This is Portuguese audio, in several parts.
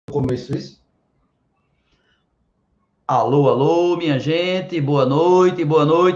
Começo isso. Alô, alô, minha gente, boa noite,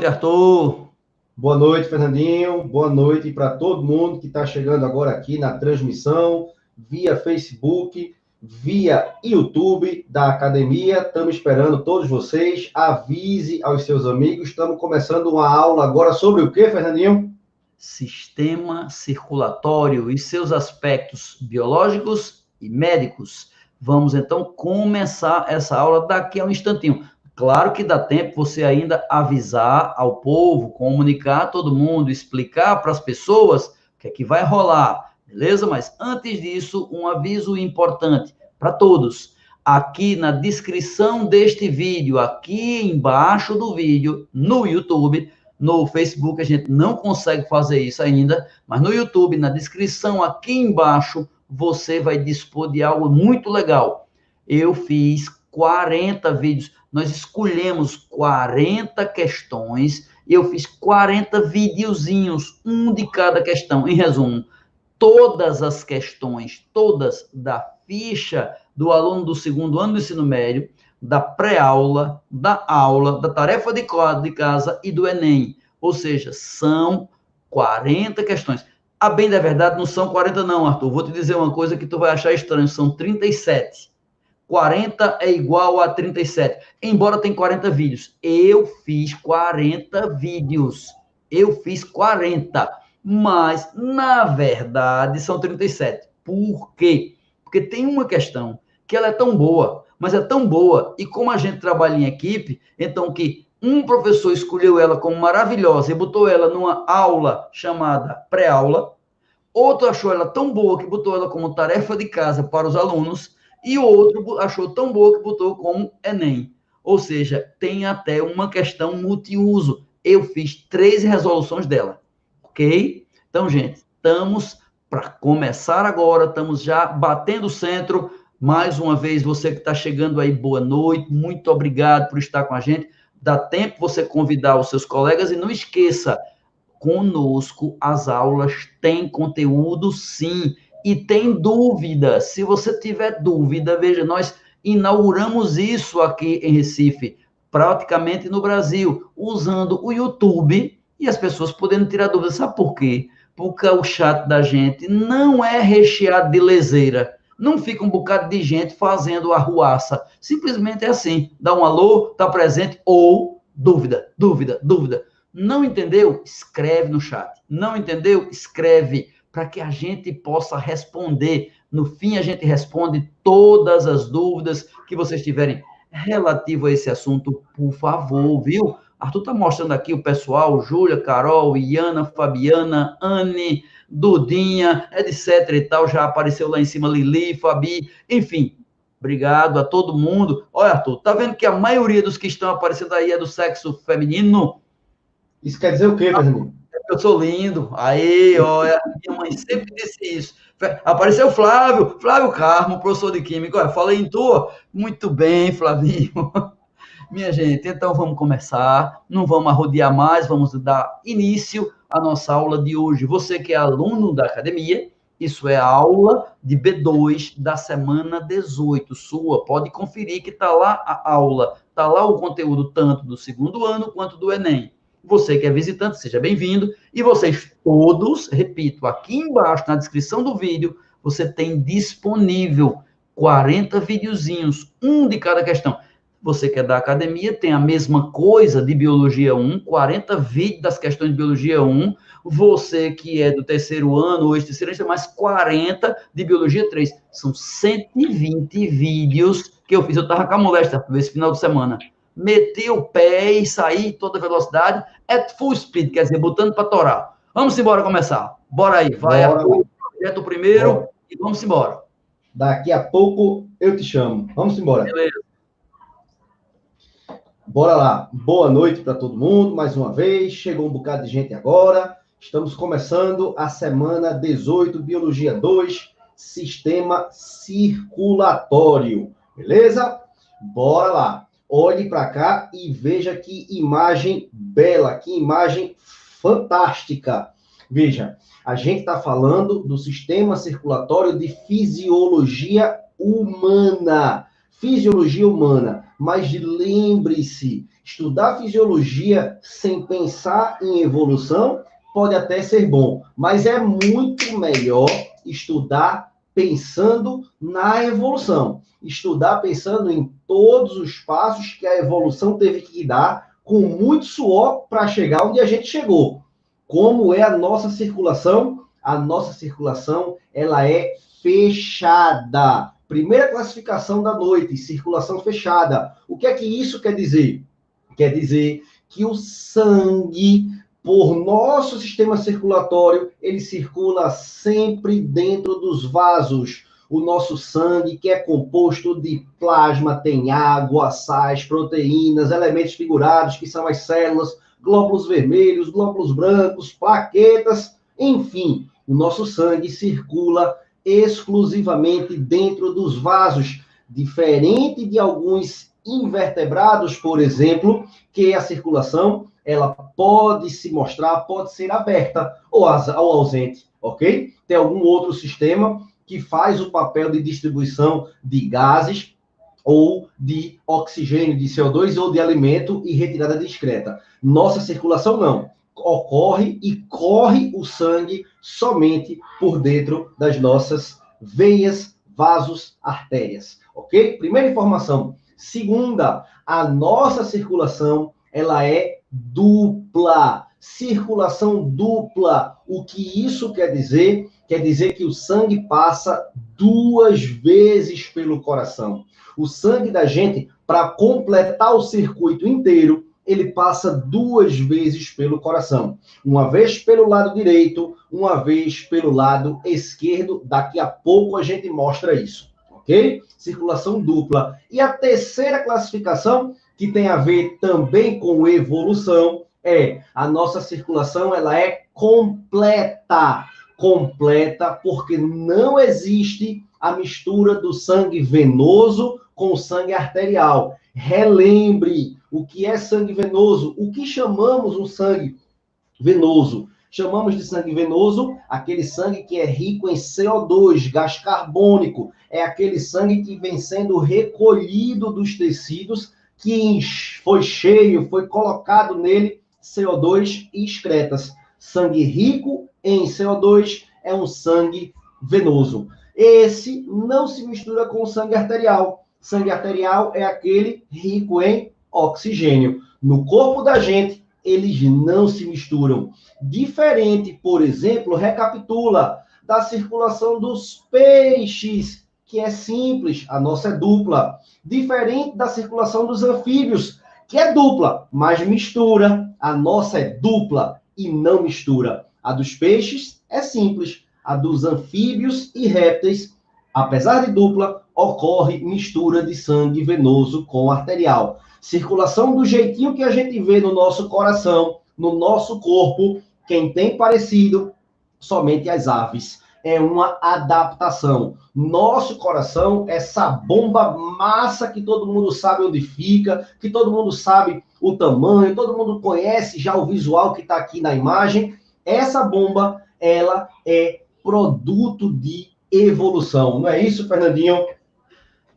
Arthur. Boa noite, Fernandinho. Boa noite para todo mundo que está chegando agora aqui na transmissão, via Facebook, via YouTube da academia. Estamos esperando todos vocês. Avise aos seus amigos. Estamos começando uma aula agora sobre o que, Fernandinho? Sistema circulatório e seus aspectos biológicos e médicos. Vamos então começar essa aula daqui a um instantinho. Claro que dá tempo você ainda avisar ao povo, comunicar a todo mundo, explicar para as pessoas o que é que vai rolar, beleza? Mas antes disso, um aviso importante para todos. Aqui na descrição deste vídeo, aqui embaixo do vídeo, no YouTube, no Facebook a gente não consegue fazer isso ainda, mas no YouTube, na descrição aqui embaixo, você vai dispor de algo muito legal. Eu fiz 40 vídeos, nós escolhemos 40 questões e eu fiz 40 videozinhos, um de cada questão. Em resumo, todas as questões, todas da ficha do aluno do segundo ano do ensino médio, da pré-aula, da aula, da tarefa de casa e do Enem. Ou seja, são 40 questões. A bem da verdade, não são 40 não, Arthur. Vou te dizer uma coisa que tu vai achar estranho, são 37. 40 é igual a 37. Embora tenha 40 vídeos. Eu fiz 40 vídeos. Eu fiz 40. Mas, na verdade, são 37. Por quê? Porque tem uma questão que ela é tão boa, mas é tão boa, e como a gente trabalha em equipe, então que um professor escolheu ela como maravilhosa e botou ela numa aula chamada pré-aula, outro achou ela tão boa que botou ela como tarefa de casa para os alunos, e o outro achou tão boa que botou como Enem. Ou seja, tem até uma questão multiuso. Eu fiz 3 resoluções dela, ok? Então, gente, estamos para começar agora, estamos já batendo o centro. Mais uma vez, você que está chegando aí, boa noite, muito obrigado por estar com a gente. Dá tempo você convidar os seus colegas e não esqueça, conosco as aulas têm conteúdo sim, e tem dúvida. Se você tiver dúvida, veja, nós inauguramos isso aqui em Recife, praticamente no Brasil, usando o YouTube e as pessoas podendo tirar dúvidas. Sabe por quê? Porque o chat da gente não é recheado de leseira. Não fica um bocado de gente fazendo arruaça. Simplesmente é assim. Dá um alô, está presente, ou dúvida, dúvida, dúvida. Não entendeu? Escreve no chat. Não entendeu? Escreve para que a gente possa responder. No fim, a gente responde todas as dúvidas que vocês tiverem relativo a esse assunto, por favor, viu? Arthur está mostrando aqui o pessoal, Júlia, Carol, Iana, Fabiana, Anne, Dudinha, etc e tal, já apareceu lá em cima Lili, Fabi, enfim, obrigado a todo mundo. Olha, Arthur, tá vendo que a maioria dos que estão aparecendo aí é do sexo feminino? Isso quer dizer o quê, Fernandinho? Eu sou lindo. Aí, olha, minha mãe sempre disse isso. Apareceu Flávio Carmo, professor de Química. Olha, falei em tu. Muito bem, Flavinho. Minha gente, então vamos começar. Não vamos arrodear mais, vamos dar início à nossa aula de hoje. Você que é aluno da academia, isso é a aula de B2 da semana 18 sua. Pode conferir que está lá a aula, está lá o conteúdo tanto do segundo ano quanto do Enem. Você que é visitante, seja bem-vindo. E vocês todos, repito, aqui embaixo na descrição do vídeo, você tem disponível 40 videozinhos, um de cada questão. Você que é da academia, tem a mesma coisa de Biologia 1, 40 vídeos das questões de Biologia 1. Você que é do terceiro ano, ou ex-terceiro ano, mais 40 de Biologia 3. São 120 vídeos que eu fiz. Eu estava com a moléstia esse final de semana. Meti o pé e saí toda velocidade. É full speed, quer dizer, botando para torar. Vamos embora começar. Bora aí, vai. Bora. Projeto primeiro Bora. E vamos embora. Daqui a pouco eu te chamo. Vamos embora. Beleza. Bora lá. Boa noite para todo mundo, mais uma vez. Chegou um bocado de gente agora. Estamos começando a semana 18, Biologia 2, Sistema Circulatório. Beleza? Bora lá. Olhe para cá e veja que imagem bela, que imagem fantástica. Veja, a gente está falando do sistema circulatório de fisiologia humana. Fisiologia humana. Mas lembre-se, estudar fisiologia sem pensar em evolução pode até ser bom, mas é muito melhor estudar pensando na evolução. Estudar pensando em todos os passos que a evolução teve que dar, com muito suor para chegar onde a gente chegou. Como é a nossa circulação? A nossa circulação, ela é fechada. Primeira classificação da noite, circulação fechada. O que é que isso quer dizer? Quer dizer que o sangue, por nosso sistema circulatório, ele circula sempre dentro dos vasos. O nosso sangue, que é composto de plasma, tem água, sais, proteínas, elementos figurados, que são as células, glóbulos vermelhos, glóbulos brancos, plaquetas, enfim, o nosso sangue circula exclusivamente dentro dos vasos, diferente de alguns invertebrados, por exemplo, que a circulação ela pode se mostrar, pode ser aberta ou ausente, ok? Tem algum outro sistema que faz o papel de distribuição de gases ou de oxigênio, de CO2 ou de alimento e retirada discreta. Nossa circulação não. Ocorre e corre o sangue somente por dentro das nossas veias, vasos, artérias, ok? Primeira informação. Segunda, a nossa circulação, ela é dupla. Circulação dupla. O que isso quer dizer? Quer dizer que o sangue passa 2 vezes pelo coração. O sangue da gente, para completar o circuito inteiro, ele passa 2 vezes pelo coração. Uma vez pelo lado direito, uma vez pelo lado esquerdo. Daqui a pouco a gente mostra isso, ok? Circulação dupla. E a terceira classificação, que tem a ver também com evolução, é a nossa circulação, ela é completa. Completa porque não existe a mistura do sangue venoso com o sangue arterial. Relembre o que é sangue venoso, o que chamamos um sangue venoso. Chamamos de sangue venoso aquele sangue que é rico em CO2, gás carbônico. É aquele sangue que vem sendo recolhido dos tecidos, que foi cheio, foi colocado nele CO2 e excretas. Sangue rico em CO2 é um sangue venoso. Esse não se mistura com o sangue arterial. Sangue arterial é aquele rico em oxigênio. No corpo da gente, eles não se misturam. Diferente, por exemplo, recapitula, da circulação dos peixes, que é simples, a nossa é dupla. Diferente da circulação dos anfíbios, que é dupla, mas mistura. A nossa é dupla e não mistura. A dos peixes é simples. A dos anfíbios e répteis, apesar de dupla, ocorre mistura de sangue venoso com arterial. Circulação do jeitinho que a gente vê no nosso coração, no nosso corpo, quem tem parecido, somente as aves. É uma adaptação. Nosso coração, essa bomba massa que todo mundo sabe onde fica, que todo mundo sabe o tamanho, todo mundo conhece já o visual que está aqui na imagem. Essa bomba, ela é produto de evolução. Não é isso, Fernandinho?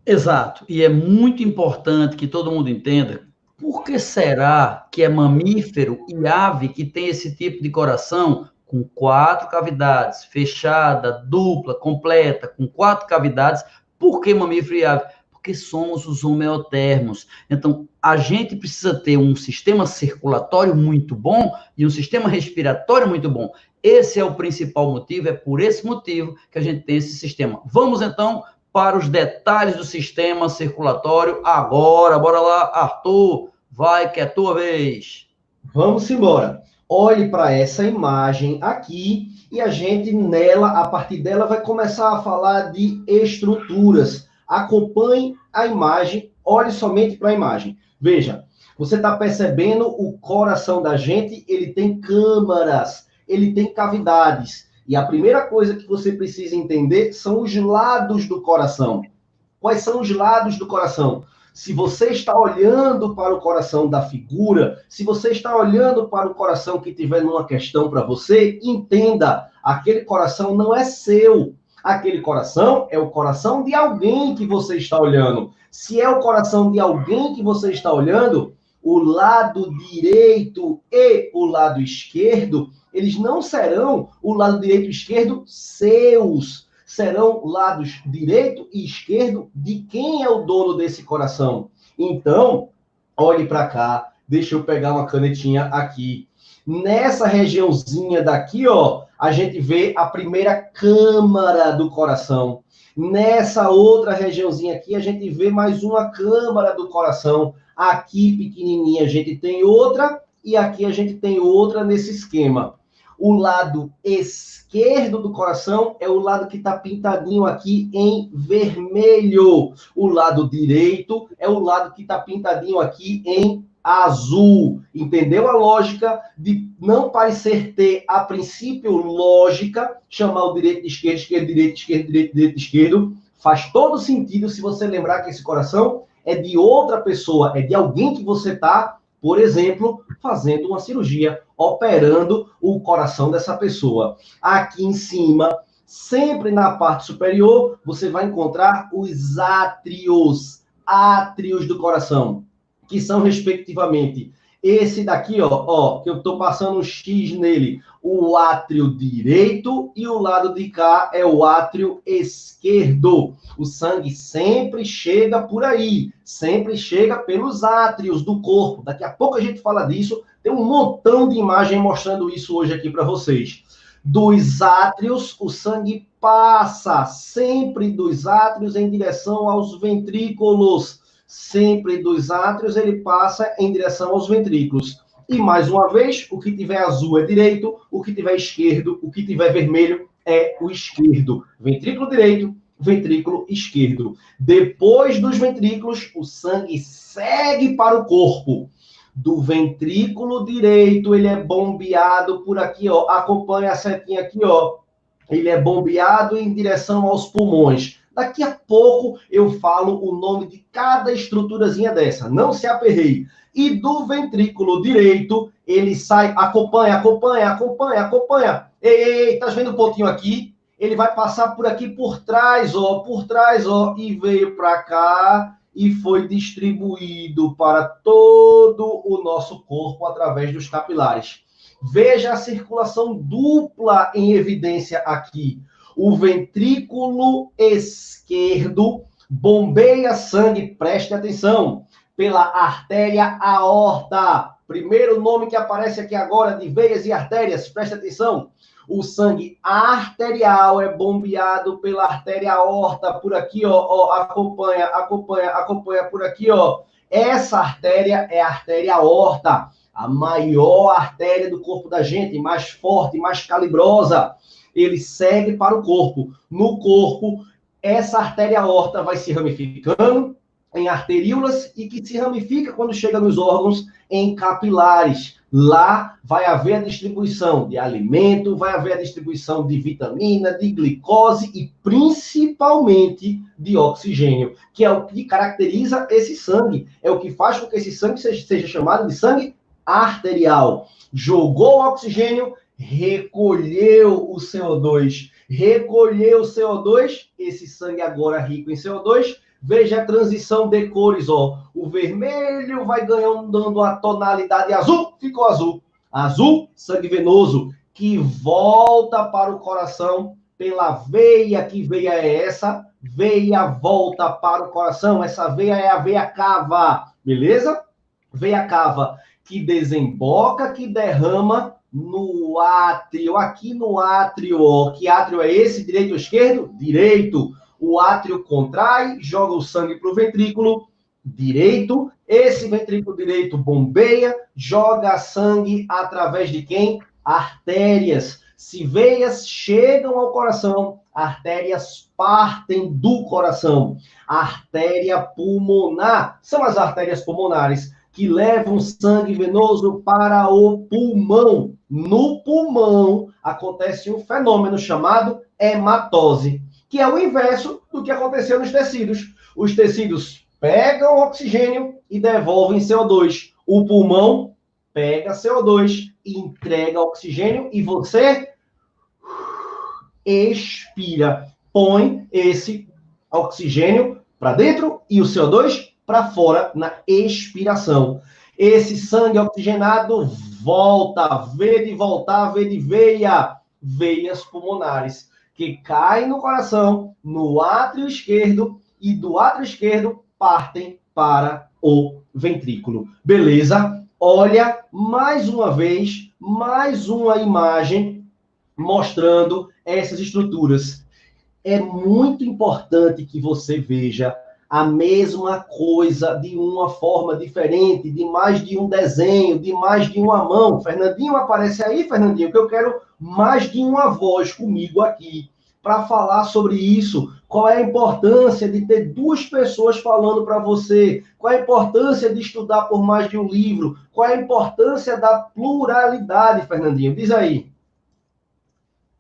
Exato. E é muito importante que todo mundo entenda por que será que é mamífero e ave que tem esse tipo de coração com 4 cavidades, fechada, dupla, completa, com 4 cavidades. Por que mamífero e ave? Porque somos os homeotermos. Então, a gente precisa ter um sistema circulatório muito bom e um sistema respiratório muito bom. Esse é o principal motivo, é por esse motivo que a gente tem esse sistema. Vamos, então, para os detalhes do sistema circulatório agora. Bora lá, Arthur, vai que é tua vez. Vamos embora. Olhe para essa imagem aqui e a gente nela, a partir dela, vai começar a falar de estruturas. Acompanhe a imagem, olhe somente para a imagem. Veja, você está percebendo o coração da gente, ele tem câmaras, ele tem cavidades. E a primeira coisa que você precisa entender são os lados do coração. Quais são os lados do coração? Se você está olhando para o coração da figura, se você está olhando para o coração que tiver numa questão para você, entenda, aquele coração não é seu. Aquele coração é o coração de alguém que você está olhando. Se é o coração de alguém que você está olhando, o lado direito e o lado esquerdo, eles não serão o lado direito e esquerdo seus. Serão lados direito e esquerdo de quem é o dono desse coração. Então, olhe para cá, deixa eu pegar uma canetinha aqui. Nessa regiãozinha daqui, ó, a gente vê a primeira câmara do coração. Nessa outra regiãozinha aqui, a gente vê mais uma câmara do coração. Aqui, pequenininha, a gente tem outra, e aqui a gente tem outra nesse esquema. O lado esquerdo do coração é o lado que está pintadinho aqui em vermelho. O lado direito é o lado que está pintadinho aqui em azul. Entendeu a lógica de não parecer ter, a princípio, lógica, chamar o direito de esquerdo, esquerdo, direito, esquerdo, direito, direito, esquerdo? Faz todo sentido se você lembrar que esse coração é de outra pessoa, é de alguém que você está, por exemplo, fazendo uma cirurgia, operando o coração dessa pessoa. Aqui em cima, sempre na parte superior, você vai encontrar os átrios do coração, que são, respectivamente, esse daqui, ó, que eu estou passando um X nele, o átrio direito, e o lado de cá é o átrio esquerdo. O sangue sempre chega por aí, sempre chega pelos átrios do corpo. Daqui a pouco a gente fala disso, tem um montão de imagem mostrando isso hoje aqui para vocês. Dos átrios, o sangue passa sempre dos átrios em direção aos ventrículos. Sempre dos átrios, ele passa em direção aos ventrículos. E, mais uma vez, o que tiver azul é direito, o que tiver esquerdo, o que tiver vermelho é o esquerdo. Ventrículo direito, ventrículo esquerdo. Depois dos ventrículos, o sangue segue para o corpo. Do ventrículo direito, ele é bombeado por aqui, ó. Acompanha a setinha aqui, ó. Ele é bombeado em direção aos pulmões. Daqui a pouco eu falo o nome de cada estruturazinha dessa. Não se aperreie. E do ventrículo direito, ele sai, acompanha. Ei, tá vendo um pontinho aqui? Ele vai passar por aqui por trás, ó, e veio para cá e foi distribuído para todo o nosso corpo através dos capilares. Veja a circulação dupla em evidência aqui. O ventrículo esquerdo bombeia sangue, preste atenção, pela artéria aorta. Primeiro nome que aparece aqui agora de veias e artérias, preste atenção. O sangue arterial é bombeado pela artéria aorta, por aqui, ó, acompanha por aqui, ó. Essa artéria é a artéria aorta, a maior artéria do corpo da gente, mais forte, mais calibrosa. Ele segue para o corpo. No corpo, essa artéria aorta vai se ramificando em arteríolas e que se ramifica quando chega nos órgãos em capilares. Lá vai haver a distribuição de alimento, vai haver a distribuição de vitamina, de glicose e principalmente de oxigênio, que é o que caracteriza esse sangue. É o que faz com que esse sangue seja chamado de sangue arterial. Jogou o oxigênio, recolheu o CO2. Recolheu o CO2, esse sangue agora rico em CO2, veja a transição de cores, ó. O vermelho vai ganhando a tonalidade azul, ficou azul. Azul, sangue venoso, que volta para o coração pela veia. Que veia é essa? Veia volta para o coração. Essa veia é a veia cava, beleza? Veia cava, que desemboca, que derrama no átrio, aqui no átrio, ó. Que átrio é esse? Direito ou esquerdo? Direito. O átrio contrai, joga o sangue para o ventrículo direito. Esse ventrículo direito bombeia, joga sangue através de quem? Artérias. Se veias chegam ao coração, artérias partem do coração. Artéria pulmonar são as artérias pulmonares que levam sangue venoso para o pulmão. No pulmão acontece um fenômeno chamado hematose, que é o inverso do que aconteceu nos tecidos. Os tecidos pegam oxigênio e devolvem CO2. O pulmão pega CO2 e entrega oxigênio e você expira. põe esse oxigênio para dentro e o CO2 para fora na expiração. Esse sangue oxigenado volta, vê de voltar, vê de veia, veias pulmonares, que caem no coração, no átrio esquerdo, e do átrio esquerdo partem para o ventrículo. Beleza? Olha, mais uma vez, mais uma imagem mostrando essas estruturas. É muito importante que você veja a mesma coisa de uma forma diferente, de mais de um desenho, de mais de uma mão. Fernandinho, aparece aí, Fernandinho, que eu quero mais de uma voz comigo aqui para falar sobre isso. Qual é a importância de ter duas pessoas falando para você? Qual é a importância de estudar por mais de um livro? Qual é a importância da pluralidade, Fernandinho? Diz aí.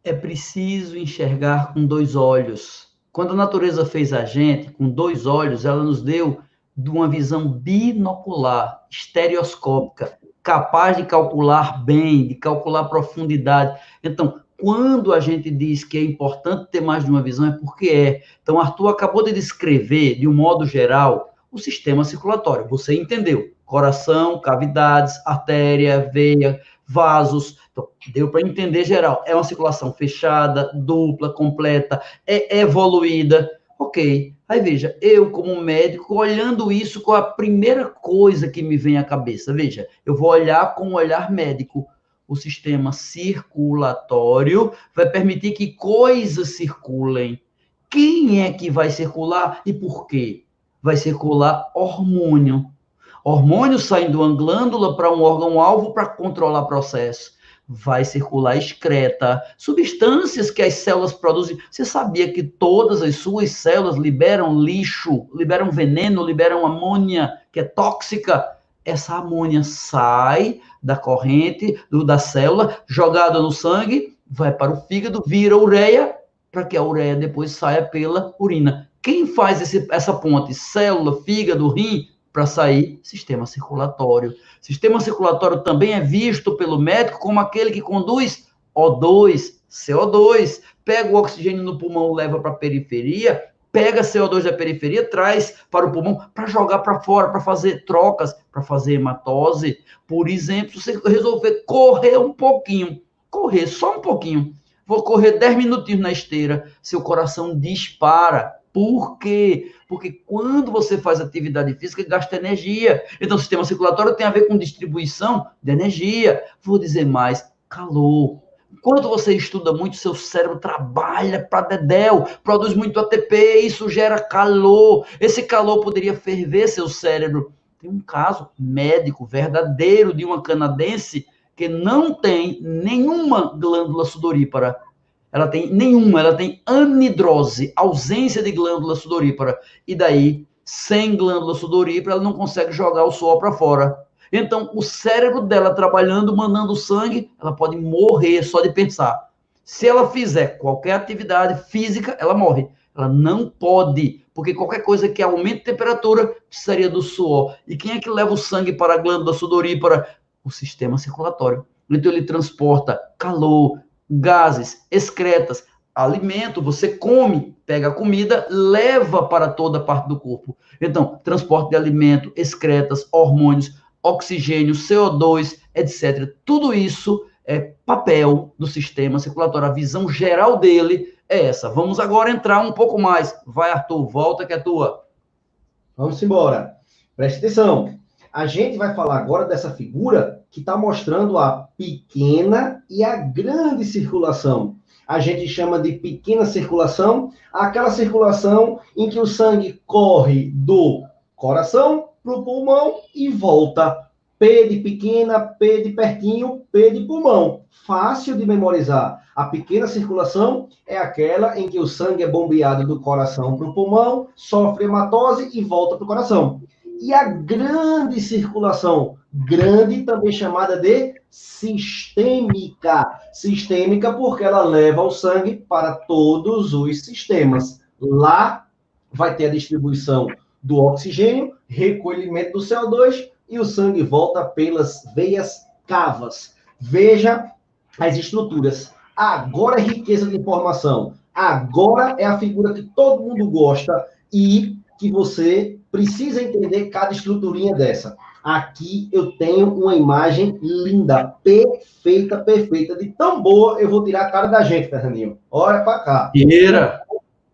É preciso enxergar com dois olhos. Quando a natureza fez a gente com dois olhos, ela nos deu de uma visão binocular, estereoscópica, capaz de calcular bem, de calcular profundidade. Então, quando a gente diz que é importante ter mais de uma visão, é porque é. Então, Arthur acabou de descrever, de um modo geral, o sistema circulatório. Você entendeu? Coração, cavidades, artéria, veia, vasos. Então, deu para entender geral. É uma circulação fechada, dupla, completa, é evoluída. Ok. Aí veja, eu como médico, olhando isso, qual a primeira coisa que me vem à cabeça? Veja, eu vou olhar com um olhar médico. O sistema circulatório vai permitir que coisas circulem. Quem é que vai circular e por quê? Vai circular hormônio. Hormônio saindo de uma glândula para um órgão-alvo para controlar o processo. Vai circular excreta, substâncias que as células produzem. Você sabia que todas as suas células liberam lixo, liberam veneno, liberam amônia, que é tóxica? Essa amônia sai da corrente da célula, jogada no sangue, vai para o fígado, vira ureia, para que a ureia depois saia pela urina. Quem faz essa ponte? Célula, fígado, rim, para sair sistema circulatório. Sistema circulatório também é visto pelo médico como aquele que conduz O2, CO2, pega o oxigênio no pulmão, leva para a periferia, pega CO2 da periferia, traz para o pulmão para jogar para fora, para fazer trocas, para fazer hematose. Por exemplo, se você resolver correr um pouquinho, correr só um pouquinho, vou correr 10 minutinhos na esteira, seu coração dispara. Por quê? Porque quando você faz atividade física, gasta energia. Então, o sistema circulatório tem a ver com distribuição de energia. Vou dizer mais, calor. Quando você estuda muito, seu cérebro trabalha para dedéu, produz muito ATP, isso gera calor. Esse calor poderia ferver seu cérebro. Tem um caso médico verdadeiro de uma canadense que não tem nenhuma glândula sudorípara. Ela tem anidrose, ausência de glândula sudorípara. E daí, sem glândula sudorípara, ela não consegue jogar o suor para fora. Então, o cérebro dela trabalhando, mandando sangue, ela pode morrer só de pensar. Se ela fizer qualquer atividade física, ela morre. Ela não pode, porque qualquer coisa que aumente a temperatura precisaria do suor. E quem é que leva o sangue para a glândula sudorípara? O sistema circulatório. Então, ele transporta calor, gases, excretas, alimento, você come, pega a comida, leva para toda parte do corpo. Então, transporte de alimento, excretas, hormônios, oxigênio, CO2, etc. Tudo isso é papel do sistema circulatório. A visão geral dele é essa. Vamos agora entrar um pouco mais. Vai, Arthur, volta que é tua. Vamos embora. Preste atenção. A gente vai falar agora dessa figura que está mostrando a pequena e a grande circulação. A gente chama de pequena circulação aquela circulação em que o sangue corre do coração para o pulmão e volta. P de pequena, P de pertinho, P de pulmão. Fácil de memorizar. A pequena circulação é aquela em que o sangue é bombeado do coração para o pulmão, sofre hematose e volta para o coração. E a grande circulação, grande também chamada de sistêmica. Sistêmica porque ela leva o sangue para todos os sistemas. Lá vai ter a distribuição do oxigênio, recolhimento do CO2 e o sangue volta pelas veias cavas. Veja as estruturas. Agora é riqueza de informação. Agora é a figura que todo mundo gosta e que você precisa entender cada estruturinha dessa. Aqui eu tenho uma imagem linda, perfeita, perfeita. De tão boa, eu vou tirar a cara da gente, Fernandinho. Olha para cá. Tira.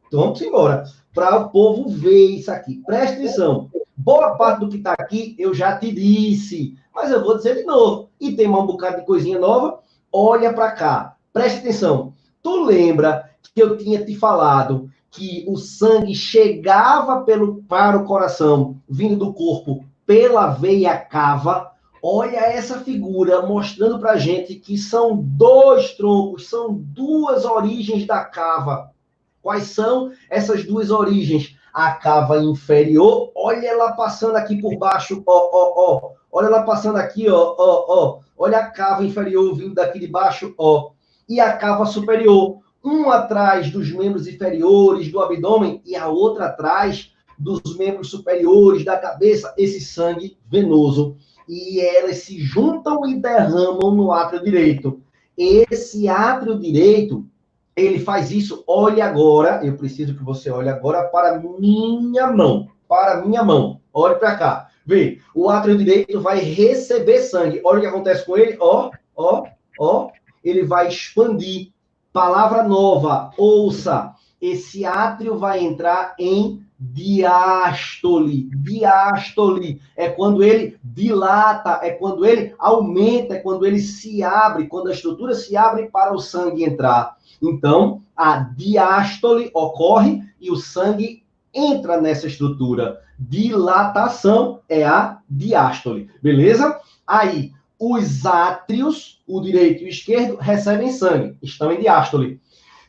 Então, vamos embora. Para o povo ver isso aqui. Presta atenção. Boa parte do que está aqui eu já te disse, mas eu vou dizer de novo. E tem um bocado de coisinha nova. Olha para cá. Presta atenção. Tu lembra que eu tinha te falado que o sangue chegava para o coração, vindo do corpo, pela veia cava? Olha essa figura mostrando para gente que são dois troncos, são duas origens da cava. Quais são essas duas origens? A cava inferior, olha ela passando aqui por baixo, ó, ó, ó. Olha ela passando aqui, ó, ó, ó. Olha a cava inferior vindo daqui de baixo, ó. E a cava superior, um atrás dos membros inferiores do abdômen e a outra atrás dos membros superiores da cabeça, esse sangue venoso. E elas se juntam e derramam no átrio direito. Esse átrio direito, ele faz isso, olhe agora, eu preciso que você olhe agora para minha mão, olhe para cá, vê, o átrio direito vai receber sangue, olha o que acontece com ele, ó, ó, ó, ele vai expandir, palavra nova, ouça, esse átrio vai entrar em diástole, diástole é quando ele dilata, é quando ele aumenta, é quando ele se abre, quando a estrutura se abre para o sangue entrar. Então, a diástole ocorre e o sangue entra nessa estrutura. Dilatação é a diástole, beleza? Aí, os átrios, o direito e o esquerdo, recebem sangue, estão em diástole.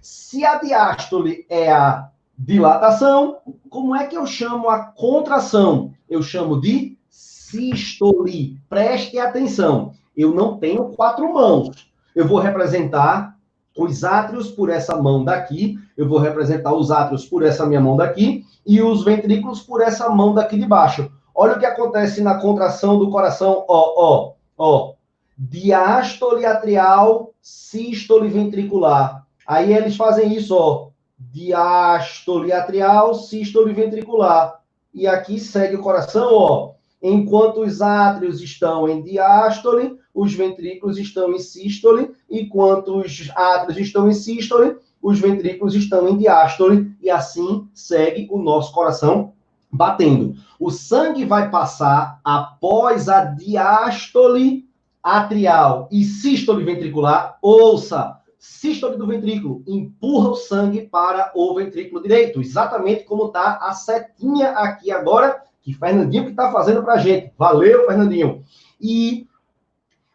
Se a diástole é a dilatação, como é que eu chamo a contração? Eu chamo de sístole. Preste atenção, eu não tenho quatro mãos. Eu vou representar os átrios por essa mão daqui, eu vou representar os átrios por essa minha mão daqui e os ventrículos por essa mão daqui de baixo. Olha o que acontece na contração do coração, ó, ó, ó. Diástole atrial, sístole ventricular. Aí eles fazem isso, ó. Diástole atrial, sístole ventricular. E aqui segue o coração, ó. Enquanto os átrios estão em diástole, os ventrículos estão em sístole, enquanto os átrios estão em sístole, os ventrículos estão em diástole, e assim segue o nosso coração batendo. O sangue vai passar após a diástole atrial e sístole ventricular. Ouça, sístole do ventrículo empurra o sangue para o ventrículo direito, exatamente como está a setinha aqui agora, que Fernandinho que está fazendo para a gente. Valeu, Fernandinho. E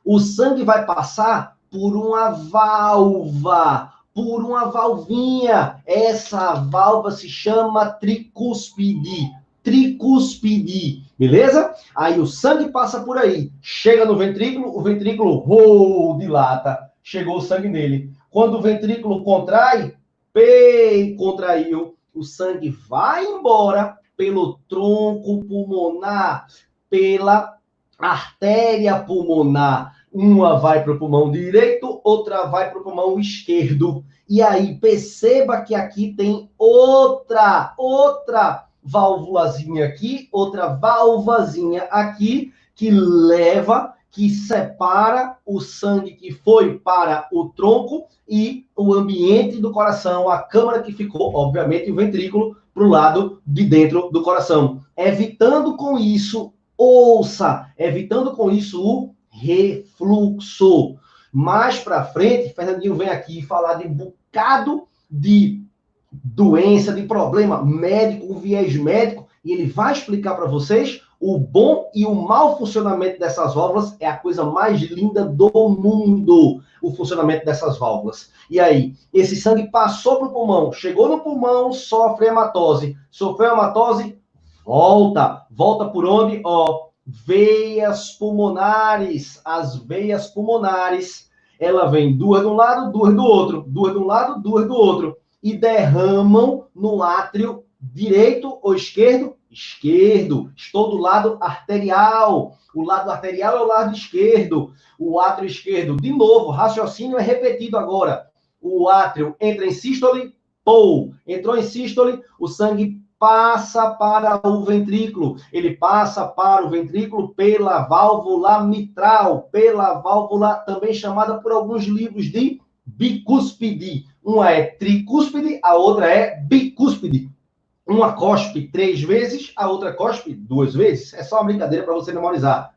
o sangue vai passar por uma válvula, por uma valvinha. Essa válvula se chama tricúspide. Tricúspide, beleza? Aí o sangue passa por aí, chega no ventrículo, o ventrículo dilata, chegou o sangue nele. Quando o ventrículo contrai, contraiu, o sangue vai embora pelo tronco pulmonar, pela artéria pulmonar. Uma vai para o pulmão direito, outra vai para o pulmão esquerdo. E aí, perceba que aqui tem outra válvulazinha aqui, outra valvazinha aqui, que leva, que separa o sangue que foi para o tronco e o ambiente do coração, a câmara que ficou, obviamente, o ventrículo, para o lado de dentro do coração. Evitando com isso, ouça, evitando com isso o refluxo. Mais para frente, Fernandinho vem aqui falar de um bocado de doença, de problema médico, um viés médico, e ele vai explicar para vocês o bom e o mau funcionamento dessas válvulas. É a coisa mais linda do mundo, o funcionamento dessas válvulas. E aí, esse sangue passou para o pulmão, chegou no pulmão, sofre hematose. Sofreu hematose, volta por onde? Ó, veias pulmonares. As veias pulmonares, ela vem duas de um lado, duas do outro, duas de um lado, duas do outro, e derramam no átrio direito ou esquerdo? Esquerdo. Estou do lado arterial. O lado arterial é o lado esquerdo. O átrio esquerdo, de novo, raciocínio é repetido agora. O átrio entra em sístole, Pou. Entrou em sístole, o sangue passa para o ventrículo. Ele passa para o ventrículo pela válvula mitral, pela válvula também chamada por alguns livros de bicúspide. Uma é tricúspide, a outra é bicúspide. Uma cospe 3 vezes, a outra cospe 2 vezes. É só uma brincadeira para você memorizar.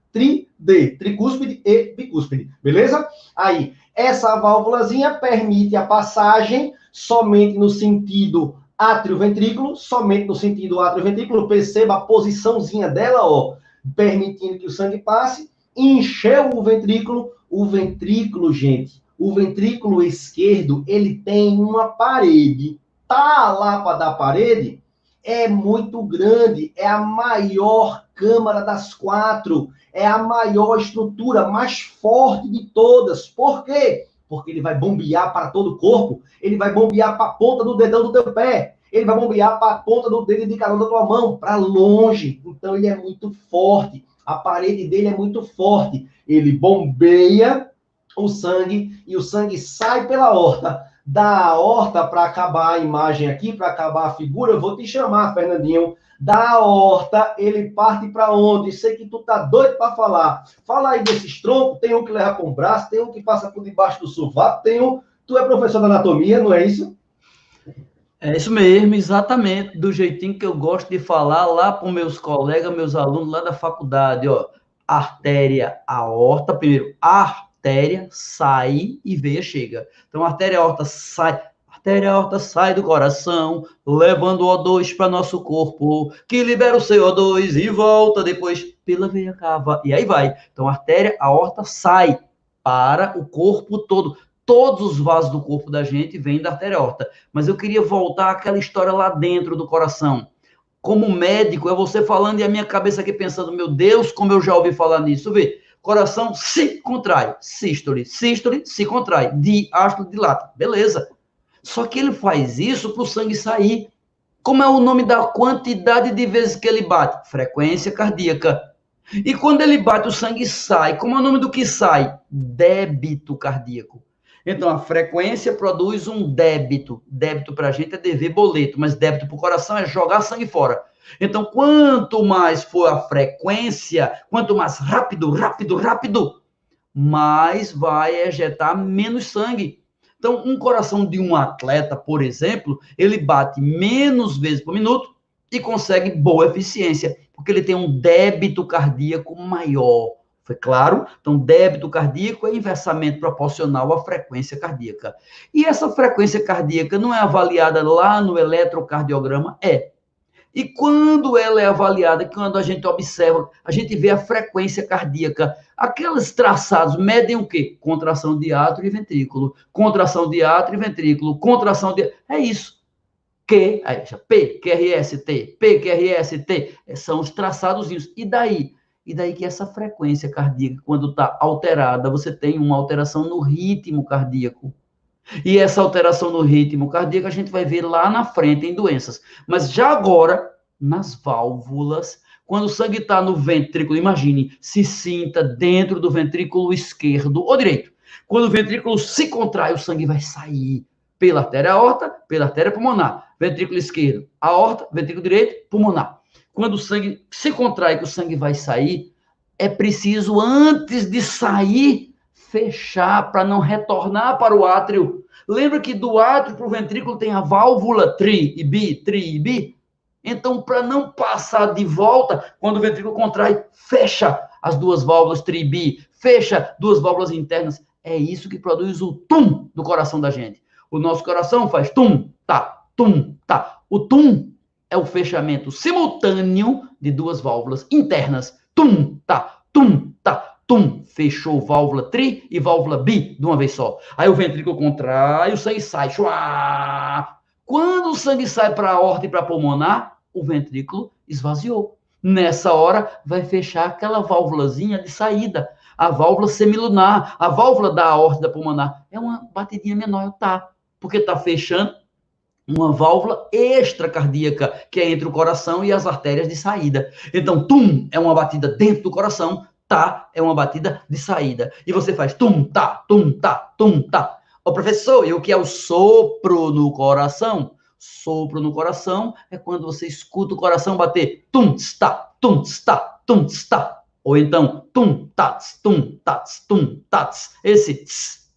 Tricúspide e bicúspide, beleza? Aí, essa válvulazinha permite a passagem somente no sentido átrio-ventrículo, somente no sentido átrio-ventrículo. Perceba a posiçãozinha dela, ó, permitindo que o sangue passe. Encheu o ventrículo, gente, o ventrículo esquerdo, ele tem uma parede. Tá, a lapa da parede é muito grande, é a maior câmara das 4, é a maior estrutura, mais forte de todas. Por quê? Porque ele vai bombear para todo o corpo, ele vai bombear para a ponta do dedão do teu pé, ele vai bombear para a ponta do dedo indicador da tua mão, para longe. Então ele é muito forte, a parede dele é muito forte. Ele bombeia o sangue e o sangue sai pela aorta. Da aorta, para acabar a imagem aqui, para acabar a figura, eu vou te chamar, Fernandinho. Da aorta, ele parte para onde? Sei que tu tá doido para falar. Fala aí desses troncos, tem um que leva para um braço, tem um que passa por debaixo do sovaco, tem um... Tu é professor de anatomia, não é isso? É isso mesmo, exatamente, do jeitinho que eu gosto de falar lá para os meus colegas, meus alunos lá da faculdade, ó. Artéria, aorta, primeiro, artéria, sai e veia chega. Então, artéria, aorta sai do coração, levando o O2 para nosso corpo, que libera o CO2 e volta depois pela veia cava. E aí vai. Então, artéria, aorta sai para o corpo todo. Todos os vasos do corpo da gente vêm da artéria aorta. Mas eu queria voltar àquela história lá dentro do coração. Como médico, é você falando e a minha cabeça aqui pensando, meu Deus, como eu já ouvi falar nisso. Vê, coração se contrai, sístole, se contrai, diástole, dilata. Beleza. Só que ele faz isso para o sangue sair. Como é o nome da quantidade de vezes que ele bate? Frequência cardíaca. E quando ele bate, o sangue sai. Como é o nome do que sai? Débito cardíaco. Então, a frequência produz um débito. Débito para a gente é dever boleto, mas débito para o coração é jogar sangue fora. Então, quanto mais for a frequência, quanto mais rápido, mais vai ejetar menos sangue. Então, um coração de um atleta, por exemplo, ele bate menos vezes por minuto e consegue boa eficiência, porque ele tem um débito cardíaco maior. Foi claro? Então, débito cardíaco é inversamente proporcional à frequência cardíaca. E essa frequência cardíaca não é avaliada lá no eletrocardiograma? É. E quando ela é avaliada, quando a gente observa, a gente vê a frequência cardíaca. Aqueles traçados medem o quê? Contração de átrio e ventrículo. Contração de átrio e ventrículo. Contração de... É isso. Q, aí, P, QRST, P, QRST. São os traçadozinhos. E daí? E daí que essa frequência cardíaca, quando está alterada, você tem uma alteração no ritmo cardíaco. E essa alteração no ritmo cardíaco a gente vai ver lá na frente em doenças. Mas já agora, nas válvulas, quando o sangue está no ventrículo, imagine, se sinta dentro do ventrículo esquerdo ou direito. Quando o ventrículo se contrai, o sangue vai sair pela artéria aorta, pela artéria pulmonar. Ventrículo esquerdo, aorta, ventrículo direito, pulmonar. Quando o sangue se contrai, que o sangue vai sair, é preciso, antes de sair, fechar para não retornar para o átrio. Lembra que do átrio para o ventrículo tem a válvula tri e bi? Então, para não passar de volta, quando o ventrículo contrai, fecha as duas válvulas tri e bi, fecha duas válvulas internas. É isso que produz o tum do coração da gente. O nosso coração faz tum, tá, tum, tá. O tum é o fechamento simultâneo de duas válvulas internas. Tum, tá, tum, tá, tum. Fechou válvula tri e válvula bi de uma vez só. Aí o ventrículo contrai, o sangue sai. Chua! Quando o sangue sai para a aorta e para a pulmonar, o ventrículo esvaziou. Nessa hora, vai fechar aquela válvulazinha de saída. A válvula semilunar, a válvula da aorta e da pulmonar. É uma batidinha menor, tá? Porque está fechando uma válvula extracardíaca, que é entre o coração e as artérias de saída. Então, tum, é uma batida dentro do coração, tá, é uma batida de saída. E você faz tum, tá, tum, tá, tum, tá. Ô, professor, e o que é o sopro no coração? Sopro no coração é quando você escuta o coração bater tum, tsta, tum, tsta, tum, tsta. Ou então tum, tats, tum, tats, tum, tats. Esse tss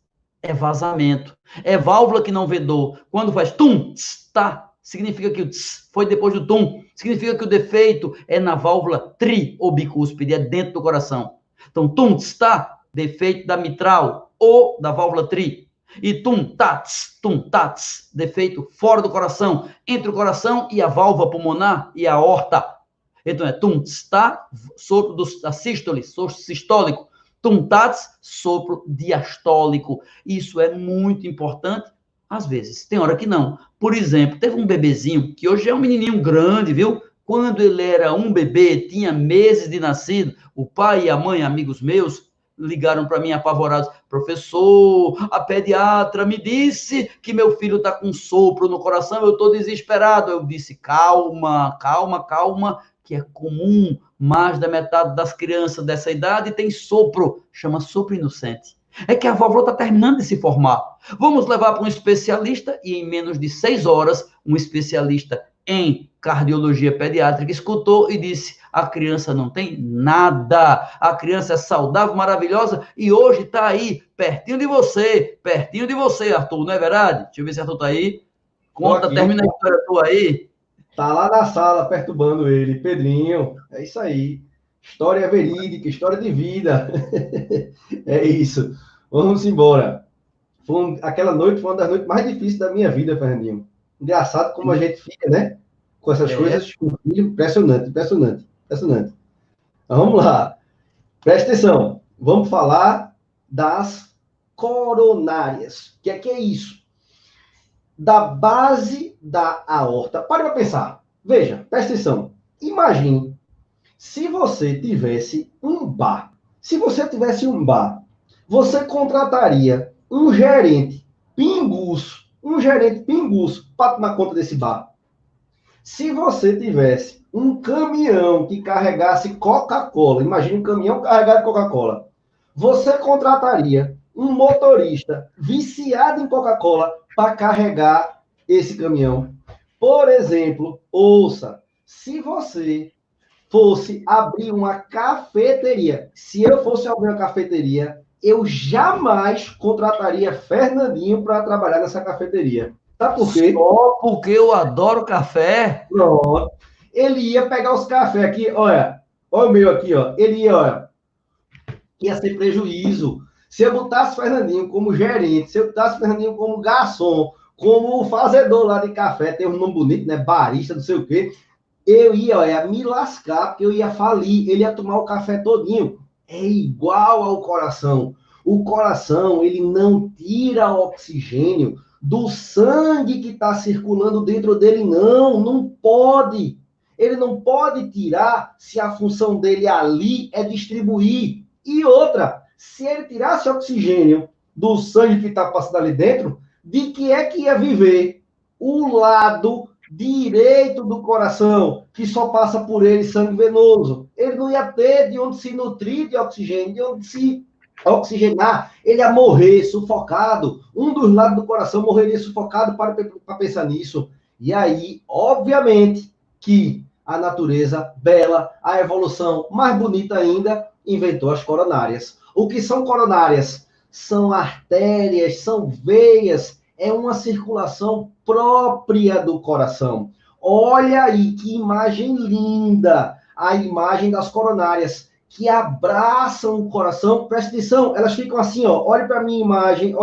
é vazamento. É válvula que não vedou. Quando faz tum, tsta, significa que o tss foi depois do tum. Significa que o defeito é na válvula tri ou bicúspide, é dentro do coração. Então, tum, tsta, defeito da mitral ou da válvula tri. E tum, tats, defeito fora do coração, entre o coração e a válvula pulmonar e a aorta. Então é tum, tsta, sopro da sístole, sopro sistólico. Tum, tats, sopro diastólico. Isso é muito importante. Às vezes, tem hora que não. Por exemplo, teve um bebezinho, que hoje é um menininho grande, viu? Quando ele era um bebê, tinha meses de nascido, o pai e a mãe, amigos meus, ligaram para mim apavorados: professor, a pediatra me disse que meu filho está com sopro no coração, eu estou desesperado. Eu disse: calma, que é comum, mais da metade das crianças dessa idade tem sopro, chama sopro inocente. É que a válvula está terminando de se formar. Vamos levar para um especialista e em menos de 6 horas, um especialista em cardiologia pediátrica escutou e disse: a criança não tem nada, a criança é saudável, maravilhosa e hoje está aí, pertinho de você, Arthur, não é verdade? Deixa eu ver se Arthur está aí. Conta, aqui, termina a história tua aí. Tá lá na sala, perturbando ele. Pedrinho, é isso aí. História verídica, história de vida. É isso. Vamos embora. Aquela noite foi uma das noites mais difíceis da minha vida, Fernandinho. Engraçado como a gente fica, né? Com essas coisas. Impressionante. Então, vamos lá. Presta atenção. Vamos falar das coronárias. O que é isso? Da base da aorta. Para pensar. Veja, presta atenção. Imagine se você tivesse um bar. Se você tivesse um bar, você contrataria um gerente pinguço para tomar conta desse bar. Se você tivesse um caminhão que carregasse Coca-Cola, imagine um caminhão carregado de Coca-Cola, você contrataria um motorista viciado em Coca-Cola para carregar esse caminhão. Por exemplo, ouça, se você fosse abrir uma cafeteria, se eu fosse abrir uma cafeteria, eu jamais contrataria Fernandinho para trabalhar nessa cafeteria. Sabe por quê? Só porque eu adoro café? Pronto. Ele ia pegar os cafés aqui, olha o meu aqui, ó. Ele ia ser prejuízo. Se eu botasse Fernandinho como gerente, se eu botasse Fernandinho como garçom, como fazedor lá de café, tem um nome bonito, né? Barista, não sei o quê. Eu ia me lascar, porque eu ia falir. Ele ia tomar o café todinho. É igual ao coração. O coração, ele não tira oxigênio do sangue que está circulando dentro dele, não pode. Ele não pode tirar se a função dele ali é distribuir. E outra, se ele tirasse oxigênio do sangue que está passando ali dentro, de que é que ia viver o lado direito do coração, que só passa por ele sangue venoso? Ele não ia ter de onde se nutrir de oxigênio, de onde se oxigenar, ele ia morrer sufocado. Um dos lados do coração morreria sufocado. Para pensar nisso. E aí, obviamente, que a natureza bela, a evolução mais bonita ainda, inventou as coronárias. O que são coronárias? São artérias, são veias, é uma circulação própria do coração. Olha aí que imagem linda, a imagem das coronárias, que abraçam o coração. Presta atenção, elas ficam assim, ó. Olha para a minha imagem,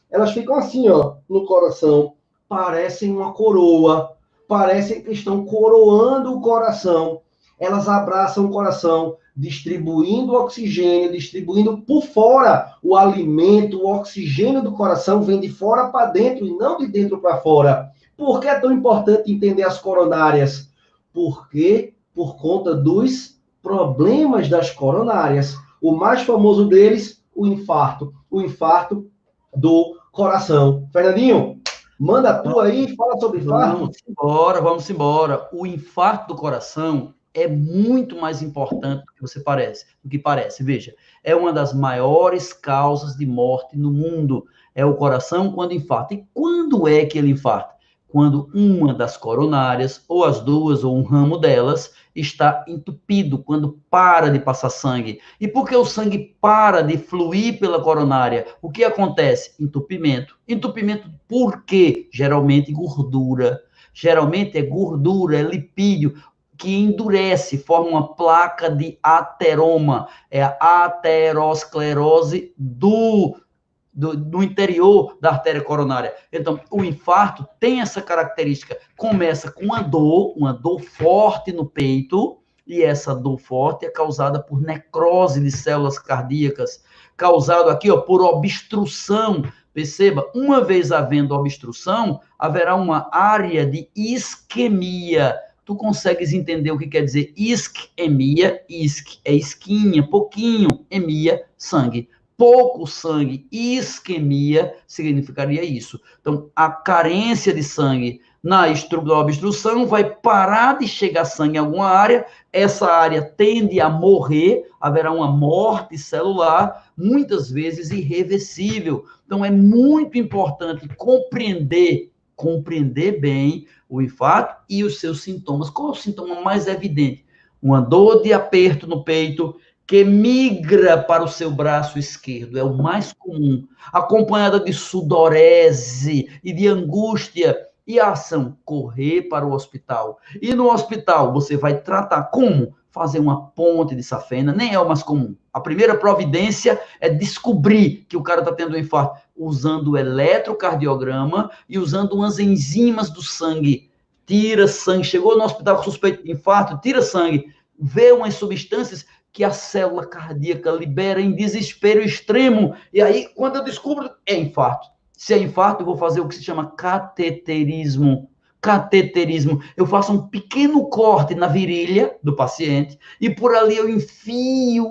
elas ficam assim, ó, no coração. Parecem uma coroa, parecem que estão coroando o coração. Elas abraçam o coração, distribuindo oxigênio, distribuindo por fora o alimento, o oxigênio do coração vem de fora para dentro e não de dentro para fora. Por que é tão importante entender as coronárias? Porque, por conta dos problemas das coronárias, o mais famoso deles, o infarto do coração. Fernandinho, manda a tua aí, fala sobre infarto. Vamos embora. O infarto do coração é muito mais importante do que parece. Veja, é uma das maiores causas de morte no mundo. É o coração quando infarta. E quando é que ele infarta? quando uma das coronárias, ou as duas, ou um ramo delas, está entupido, quando para de passar sangue. E por que o sangue para de fluir pela coronária? O que acontece? Entupimento. Entupimento por quê? Geralmente gordura. Geralmente é gordura, é lipídio, que endurece, forma uma placa de ateroma. É a aterosclerose do interior da artéria coronária. Então, o infarto tem essa característica. Começa com uma dor forte no peito, e essa dor forte é causada por necrose de células cardíacas, causado aqui, ó, por obstrução. Perceba, uma vez havendo obstrução, haverá uma área de isquemia. Tu consegues entender o que quer dizer isquemia? Isque é esquinha, pouquinho, emia, sangue. Pouco sangue, isquemia, significaria isso. Então, a carência de sangue na obstrução vai parar de chegar sangue em alguma área, essa área tende a morrer, haverá uma morte celular, muitas vezes irreversível. Então, é muito importante compreender bem o infarto e os seus sintomas. Qual é o sintoma mais evidente? Uma dor de aperto no peito, que migra para o seu braço esquerdo, é o mais comum, acompanhada de sudorese e de angústia, e a ação, correr para o hospital. E no hospital, você vai tratar como? Fazer uma ponte de safena, nem é o mais comum. A primeira providência é descobrir que o cara está tendo um infarto, usando o eletrocardiograma e usando umas enzimas do sangue. Tira sangue, chegou no hospital com suspeito de infarto, tira sangue, vê umas substâncias que a célula cardíaca libera em desespero extremo. E aí, quando eu descubro, é infarto. Se é infarto, eu vou fazer o que se chama cateterismo. Cateterismo. Eu faço um pequeno corte na virilha do paciente e por ali eu enfio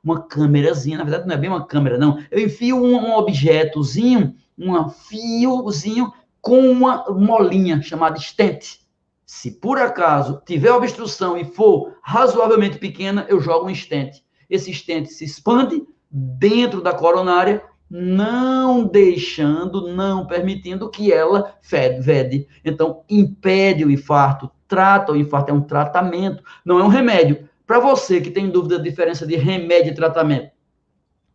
uma câmerazinha. Na verdade, não é bem uma câmera, não. Eu enfio um objetozinho, um fiozinho com uma molinha chamada stent. Se por acaso tiver obstrução e for razoavelmente pequena, eu jogo um stent. Esse stent se expande dentro da coronária, não permitindo que ela vede. Então, impede o infarto, trata o infarto, é um tratamento, não é um remédio. Para você que tem dúvida da diferença de remédio e tratamento,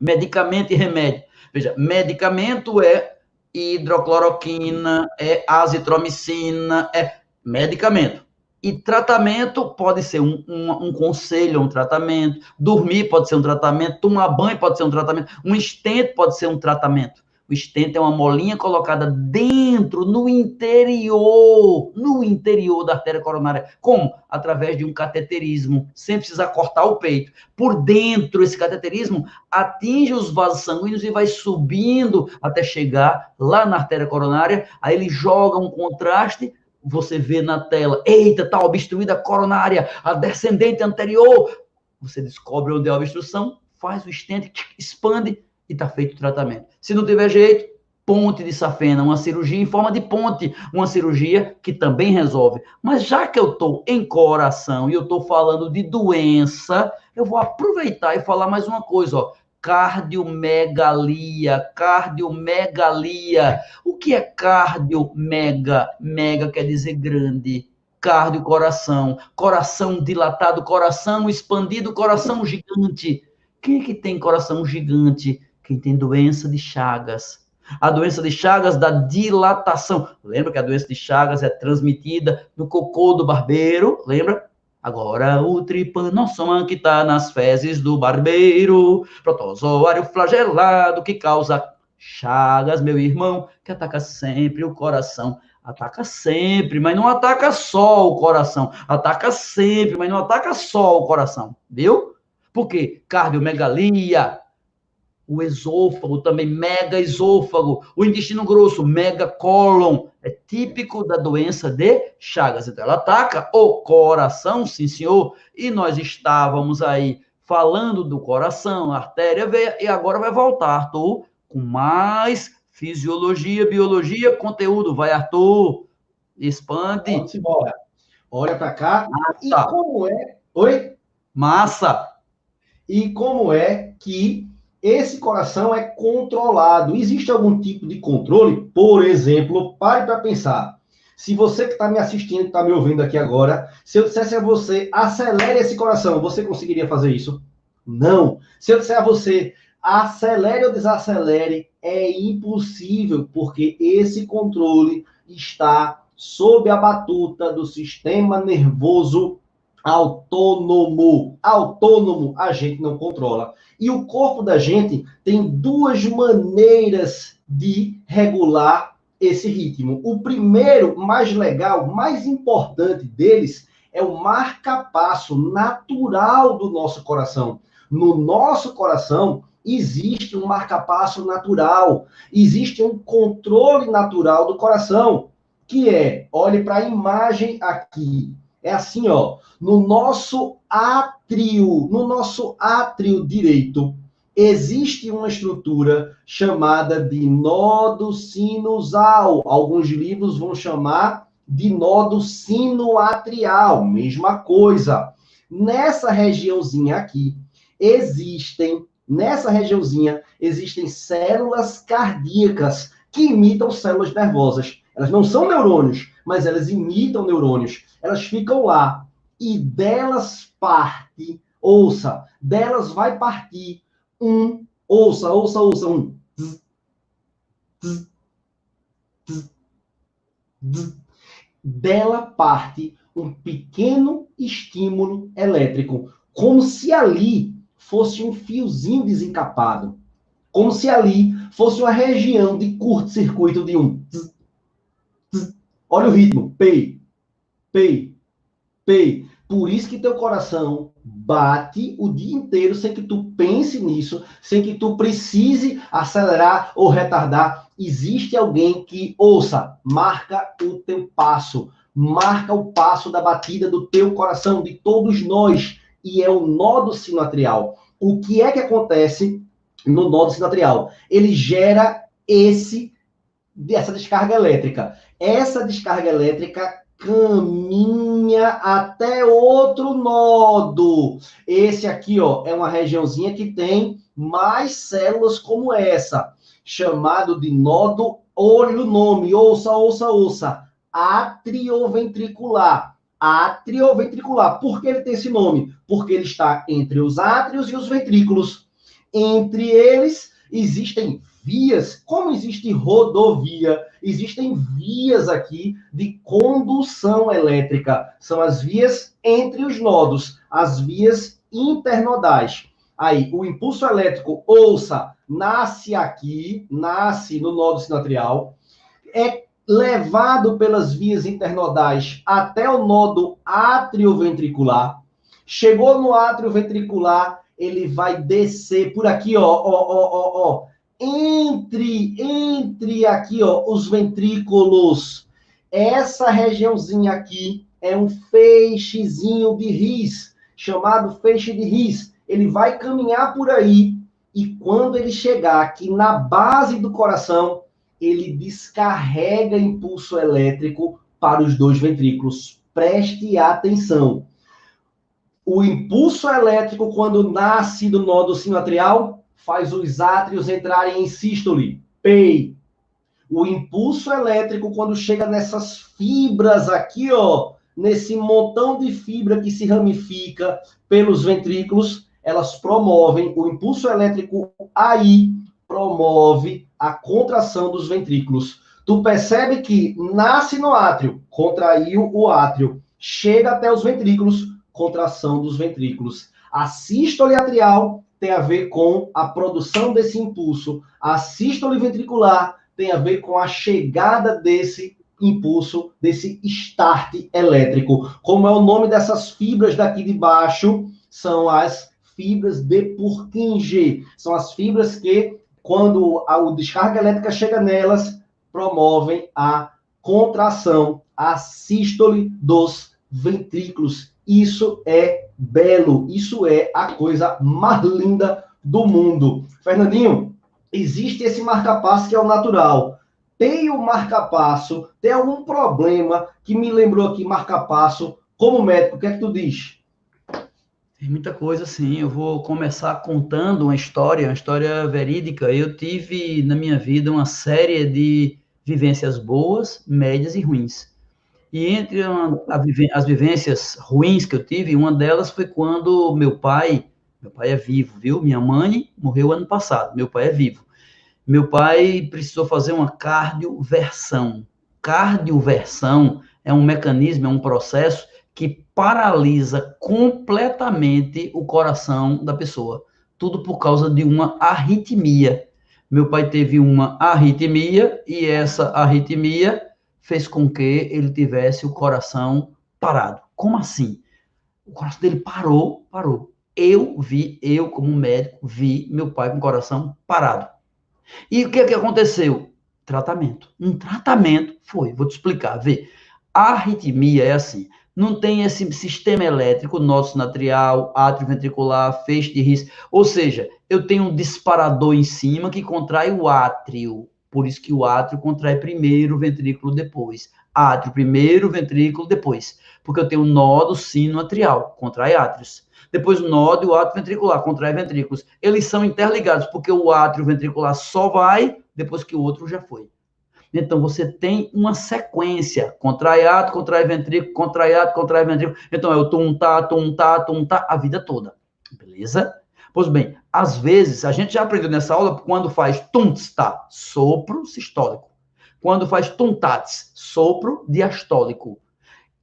medicamento e remédio. Veja, medicamento é hidrocloroquina, é azitromicina, é medicamento. E tratamento pode ser um conselho, um tratamento. Dormir pode ser um tratamento. Tomar banho pode ser um tratamento. Um stent pode ser um tratamento. O stent é uma molinha colocada dentro, no interior da artéria coronária. Como? Através de um cateterismo, sem precisar cortar o peito. Por dentro, esse cateterismo atinge os vasos sanguíneos e vai subindo até chegar lá na artéria coronária. Aí ele joga um contraste. Você vê na tela, eita, está obstruída a coronária, a descendente anterior. Você descobre onde é a obstrução, faz o stent, expande e está feito o tratamento. Se não tiver jeito, ponte de safena, uma cirurgia em forma de ponte, uma cirurgia que também resolve. Mas já que eu estou em coração e eu estou falando de doença, eu vou aproveitar e falar mais uma coisa, ó. Cardiomegalia. O que é cardiomega? Mega quer dizer grande. Cardio, coração. Coração dilatado, coração expandido, coração gigante. Quem é que tem coração gigante? Quem tem doença de Chagas. A doença de Chagas dá dilatação. Lembra que a doença de Chagas é transmitida no cocô do barbeiro? Lembra? Agora o tripanossoma que está nas fezes do barbeiro, protozoário flagelado que causa chagas, meu irmão, que ataca sempre o coração. Ataca sempre, mas não ataca só o coração. Ataca sempre, mas não ataca só o coração. Viu? Por quê? Cardiomegalia. O esôfago também, megaesôfago. O intestino grosso, megacólon. É típico da doença de Chagas. Então, ela ataca o coração, sim, senhor. E nós estávamos aí falando do coração, artéria, veia, e agora vai voltar, Arthur, com mais fisiologia, biologia, conteúdo. Vai, Arthur, expande. Vamos embora. Olha para cá. Massa. E como é... Oi? Massa. E como é que esse coração é controlado? Existe algum tipo de controle? Por exemplo, pare para pensar. Se você que está me assistindo, está me ouvindo aqui agora, se eu dissesse a você, acelere esse coração, você conseguiria fazer isso? Não. Se eu disser a você, acelere ou desacelere, é impossível, porque esse controle está sob a batuta do sistema nervoso autônomo. Autônomo, a gente não controla. E o corpo da gente tem duas maneiras de regular esse ritmo. O primeiro, mais legal, mais importante deles, é o marca-passo natural do nosso coração. No nosso coração, existe um marca-passo natural, existe um controle natural do coração, que é, olhe para a imagem aqui, é assim, ó, no nosso átrio direito, existe uma estrutura chamada de nodo sinusal. Alguns livros vão chamar de nodo sinoatrial, mesma coisa. Nessa regiãozinha aqui, nessa regiãozinha, existem células cardíacas que imitam células nervosas. Elas não são neurônios, mas elas imitam neurônios. Elas ficam lá e delas delas vai partir ouça, um. Dela parte um pequeno estímulo elétrico, como se ali fosse um fiozinho desencapado, como se ali fosse uma região de curto-circuito de um. Olha o ritmo, pei. Por isso que teu coração bate o dia inteiro sem que tu pense nisso, sem que tu precise acelerar ou retardar. Existe alguém que, marca o teu passo, marca o passo da batida do teu coração, de todos nós, e é o nodo sinoatrial. O que é que acontece no nodo sinoatrial? Ele gera essa descarga elétrica. Essa descarga elétrica caminha até outro nodo. Esse aqui, ó, é uma regiãozinha que tem mais células como essa, chamado de nodo, olha o nome, ouça, atrioventricular. Atrioventricular. Por que ele tem esse nome? Porque ele está entre os átrios e os ventrículos. Entre eles existem vias, como existe rodovia, existem vias aqui de condução elétrica. São as vias entre os nodos, as vias internodais. Aí, o impulso elétrico, nasce aqui, nasce no nodo sinoatrial, é levado pelas vias internodais até o nodo atrioventricular. Chegou no átrio ventricular, ele vai descer por aqui, entre aqui, os ventrículos. Essa regiãozinha aqui é um feixezinho de His, chamado feixe de His. Ele vai caminhar por aí e quando ele chegar aqui na base do coração, ele descarrega impulso elétrico para os dois ventrículos. Preste atenção. O impulso elétrico, quando nasce do nódo sinoatrial, faz os átrios entrarem em sístole, PEI. O impulso elétrico, quando chega nessas fibras aqui, nesse montão de fibra que se ramifica pelos ventrículos, elas promovem, o impulso elétrico aí promove a contração dos ventrículos. Tu percebe que nasce no átrio, contraiu o átrio, chega até os ventrículos, contração dos ventrículos. A sístole atrial tem a ver com a produção desse impulso. A sístole ventricular tem a ver com a chegada desse impulso, desse start elétrico. Como é o nome dessas fibras daqui de baixo? São as fibras de Purkinje. São as fibras que, quando a descarga elétrica chega nelas, promovem a contração, a sístole dos ventrículos. Isso é belo, isso é a coisa mais linda do mundo. Fernandinho, existe esse marca-passo que é o natural. Tem o marca-passo, tem algum problema que me lembrou aqui marca-passo, como médico, o que é que tu diz? Tem muita coisa, sim. Eu vou começar contando uma história verídica. Eu tive na minha vida uma série de vivências boas, médias e ruins. E entre as vivências ruins que eu tive, uma delas foi quando meu pai é vivo, viu? Minha mãe morreu ano passado, meu pai é vivo. Meu pai precisou fazer uma cardioversão. Cardioversão é um mecanismo, é um processo que paralisa completamente o coração da pessoa. Tudo por causa de uma arritmia. Meu pai teve uma arritmia e essa arritmia fez com que ele tivesse o coração parado. Como assim? O coração dele parou. Eu como médico, vi meu pai com o coração parado. E o que aconteceu? Tratamento. Um tratamento foi, vou te explicar, vê. A arritmia é assim, não tem esse sistema elétrico, nódulo sinoatrial, átrio ventricular, feixe de His, ou seja, eu tenho um disparador em cima que contrai o átrio, por isso que o átrio contrai primeiro, o ventrículo depois. Átrio primeiro, ventrículo depois, porque eu tenho um nódo sinoatrial, contrai átrios. Depois o nódo e o átrio ventricular, contrai ventrículos. Eles são interligados, porque o átrio ventricular só vai depois que o outro já foi. Então, você tem uma sequência, contrai átrio, contrai ventrículo, contrai átrio, contrai ventrículo. Então, é o tum-tá, tum-tá, tum-tá, a vida toda. Beleza? Pois bem, às vezes, a gente já aprendeu nessa aula, quando faz tum-tá, sopro sistólico. Quando faz tum-tats, sopro diastólico.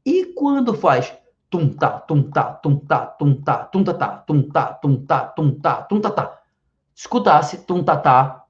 E quando faz tum-tá, tum-tá, tum-tá, tum-tá, tum-tá-tá, tum-tá, tum-tá, tum-tá, tum-tá-tá. Escutasse tum-tá-tá.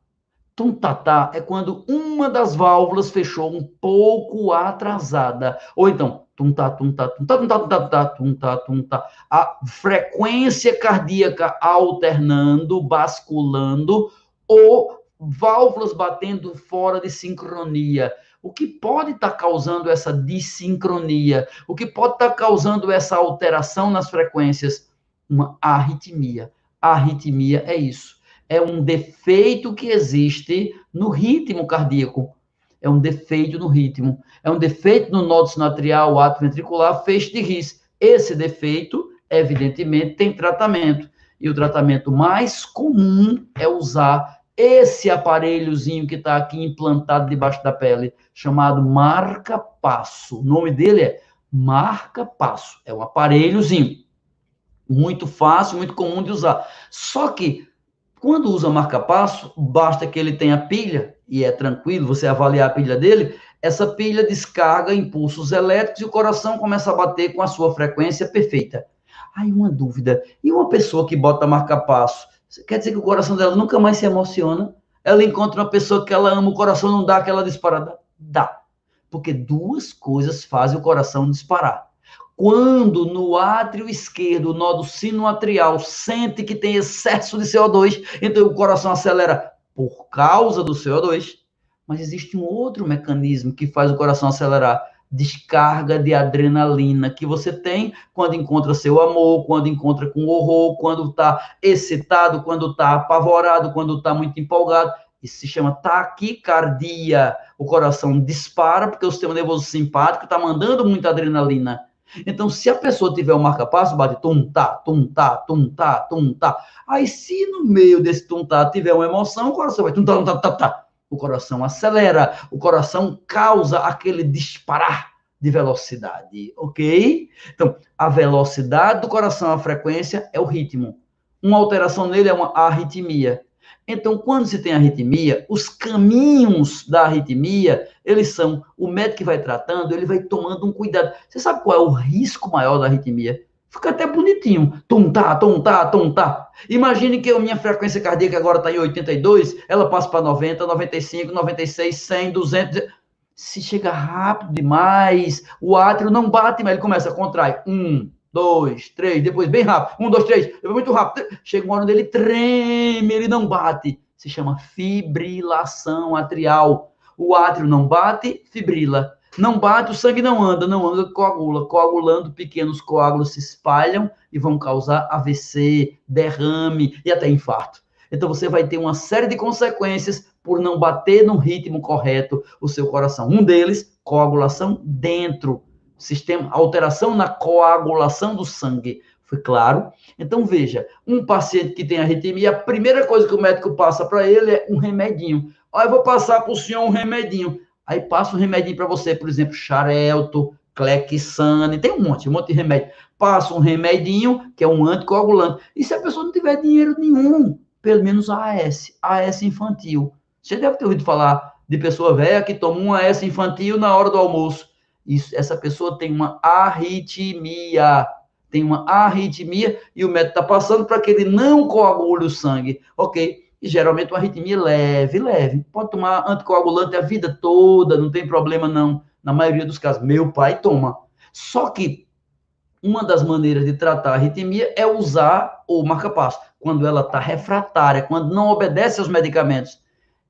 Tum-tá-tá é quando uma das válvulas fechou um pouco atrasada. Ou então, tum-tá, tum-tá, tum-tá, tum-tá, tum-tá, tum-tá, tum-tá. A frequência cardíaca alternando, basculando, ou válvulas batendo fora de sincronia. O que pode estar causando essa dissincronia? O que pode estar causando essa alteração nas frequências? Uma arritmia. A arritmia é isso. É um defeito que existe no ritmo cardíaco. É um defeito no ritmo. É um defeito no nódulo sinoatrial, átrio ventricular, feixe de His. Esse defeito, evidentemente, tem tratamento. E o tratamento mais comum é usar esse aparelhozinho que está aqui implantado debaixo da pele, chamado marca-passo. O nome dele é marca-passo. É um aparelhozinho. Muito fácil, muito comum de usar. Só que, quando usa marca-passo, basta que ele tenha pilha, e é tranquilo você avaliar a pilha dele, essa pilha descarga impulsos elétricos e o coração começa a bater com a sua frequência perfeita. Aí uma dúvida, e uma pessoa que bota marca-passo, quer dizer que o coração dela nunca mais se emociona? Ela encontra uma pessoa que ela ama, o coração não dá aquela disparada? Dá, porque duas coisas fazem o coração disparar. Quando no átrio esquerdo, o nódulo sinoatrial, sente que tem excesso de CO2, então o coração acelera por causa do CO2. Mas existe um outro mecanismo que faz o coração acelerar. Descarga de adrenalina que você tem quando encontra seu amor, quando encontra com horror, quando está excitado, quando está apavorado, quando está muito empolgado. Isso se chama taquicardia. O coração dispara porque o sistema nervoso simpático está mandando muita adrenalina. Então, se a pessoa tiver um marca-passo, bate tum-tá, tum-tá, tum-tá, tum-tá. Aí, se no meio desse tum-tá tiver uma emoção, o coração vai tum-tá, tum-tá, tum-tá. O coração acelera, o coração causa aquele disparar de velocidade, ok? Então, a velocidade do coração, a frequência, é o ritmo. Uma alteração nele é uma arritmia. Então, quando se tem arritmia, os caminhos da arritmia, eles são, o médico que vai tratando, ele vai tomando um cuidado. Você sabe qual é o risco maior da arritmia? Fica até bonitinho. Tum-tá, tum-tá, tum-tá. Imagine que a minha frequência cardíaca agora está em 82, ela passa para 90, 95, 96, 100, 200. Se chega rápido demais, o átrio não bate, mas ele começa a contrair. 1, 2, 3, depois bem rápido. 1, 2, 3, depois muito rápido. Chega uma hora onde ele treme, ele não bate. Se chama fibrilação atrial. O átrio não bate, fibrila. Não bate, o sangue não anda, coagula. Coagulando, pequenos coágulos se espalham e vão causar AVC, derrame e até infarto. Então você vai ter uma série de consequências por não bater no ritmo correto o seu coração. Um deles, coagulação dentro, sistema, alteração na coagulação do sangue. Foi claro? Então veja, um paciente que tem arritmia, a primeira coisa que o médico passa para ele é um remedinho. Eu vou passar para o senhor um remedinho. Aí passa um remedinho para você, por exemplo, Xarelto, Clexane, tem um monte de remédio. Passa um remedinho, que é um anticoagulante. E se a pessoa não tiver dinheiro nenhum, pelo menos a AS infantil. Você deve ter ouvido falar de pessoa velha que toma um AS infantil na hora do almoço. Essa pessoa tem uma arritmia. Tem uma arritmia e o médico está passando para que ele não coagule o sangue. Ok. E geralmente uma arritmia leve. Pode tomar anticoagulante a vida toda, não tem problema não. Na maioria dos casos. Meu pai toma. Só que uma das maneiras de tratar a arritmia é usar o marca-passo, quando ela está refratária, quando não obedece aos medicamentos.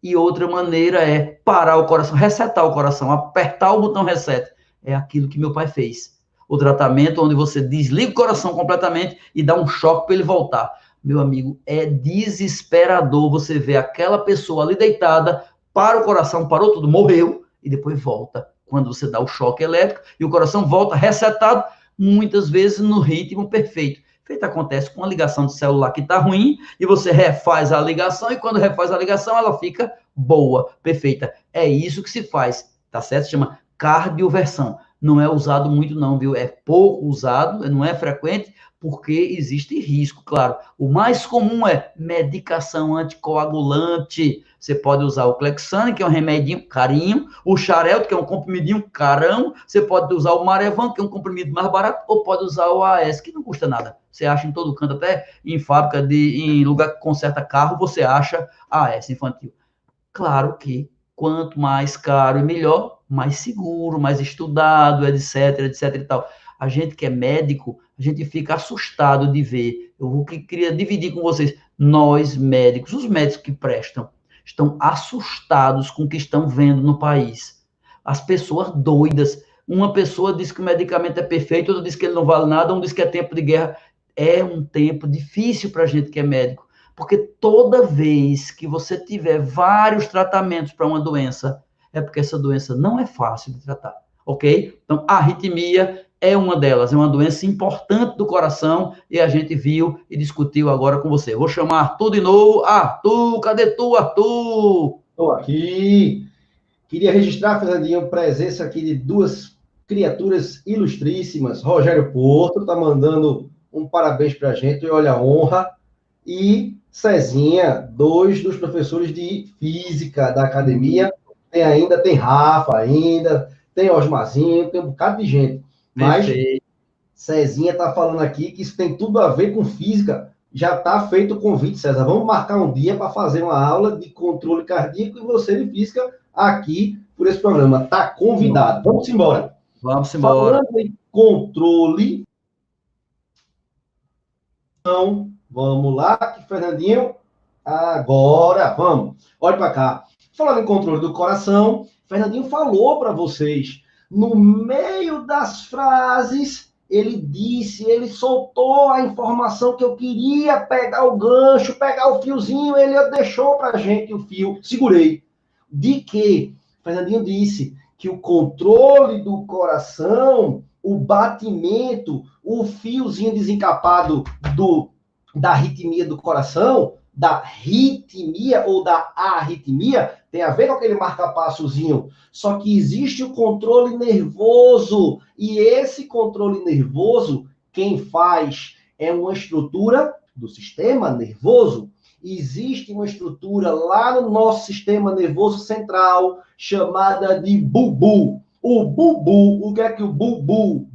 E outra maneira é parar o coração, resetar o coração, apertar o botão reset. É aquilo que meu pai fez. O tratamento onde você desliga o coração completamente e dá um choque para ele voltar. Meu amigo, é desesperador você ver aquela pessoa ali deitada, para o coração, parou tudo, morreu, e depois volta. Quando você dá o choque elétrico e o coração volta resetado, muitas vezes no ritmo perfeito. Feito acontece com a ligação de celular que está ruim, e você refaz a ligação, e quando refaz a ligação, ela fica boa, perfeita. É isso que se faz, tá certo? Se chama cardioversão. Não é usado muito não, viu? É pouco usado, não é frequente, porque existe risco, claro. O mais comum é medicação anticoagulante. Você pode usar o Clexane, que é um remedinho carinho, o Xarelto, que é um comprimidinho carão, você pode usar o Marevan, que é um comprimido mais barato, ou pode usar o AS, que não custa nada. Você acha em todo canto, até em fábrica, em lugar que conserta carro, você acha AS infantil. Claro que quanto mais caro e melhor, mais seguro, mais estudado, etc e tal. A gente que é médico, a gente fica assustado de ver. Eu queria dividir com vocês. Nós, médicos, os médicos que prestam, estão assustados com o que estão vendo no país. As pessoas doidas. Uma pessoa diz que o medicamento é perfeito, outra diz que ele não vale nada, um diz que é tempo de guerra. É um tempo difícil para a gente que é médico. Porque toda vez que você tiver vários tratamentos para uma doença, é porque essa doença não é fácil de tratar, ok? Então, a arritmia é uma delas, é uma doença importante do coração, e a gente viu e discutiu agora com você. Vou chamar Arthur de novo. Arthur, cadê tu, Arthur? Estou aqui. Queria registrar, Fernandinho, a presença aqui de duas criaturas ilustríssimas. Rogério Porto está mandando um parabéns para a gente, e olha a honra. E Cezinha, dois dos professores de física da academia. Tem Rafa ainda, tem Osmarzinho, tem um bocado de gente. Mas Perfeito. Cezinha está falando aqui que isso tem tudo a ver com física. Já está feito o convite, César. Vamos marcar um dia para fazer uma aula de controle cardíaco e você de física aqui por esse programa. Está convidado. Vamos embora. Vamos embora. Falando em controle, então, vamos lá, Fernandinho. Agora, vamos. Olha para cá. Falando em controle do coração, Fernandinho falou para vocês. No meio das frases, ele soltou a informação que eu queria pegar o gancho, pegar o fiozinho, ele deixou para a gente o fio. Segurei. De que? Fernandinho disse que o controle do coração, o batimento, o fiozinho desencapado da arritmia do coração, da ritmia ou da arritmia, tem a ver com aquele marca-passozinho. Só que existe o controle nervoso. E esse controle nervoso, quem faz é uma estrutura do sistema nervoso. Existe uma estrutura lá no nosso sistema nervoso central, chamada de bulbo. O bulbo, o que é que o bulbo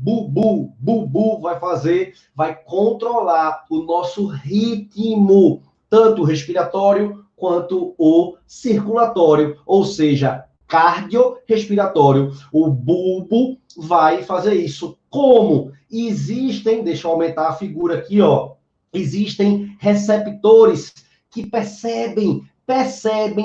vai fazer? Vai controlar o nosso ritmo, tanto respiratório quanto o circulatório, ou seja, cardiorrespiratório. O bulbo vai fazer isso. Como? Existem, deixa eu aumentar a figura aqui, ó. Existem receptores que percebem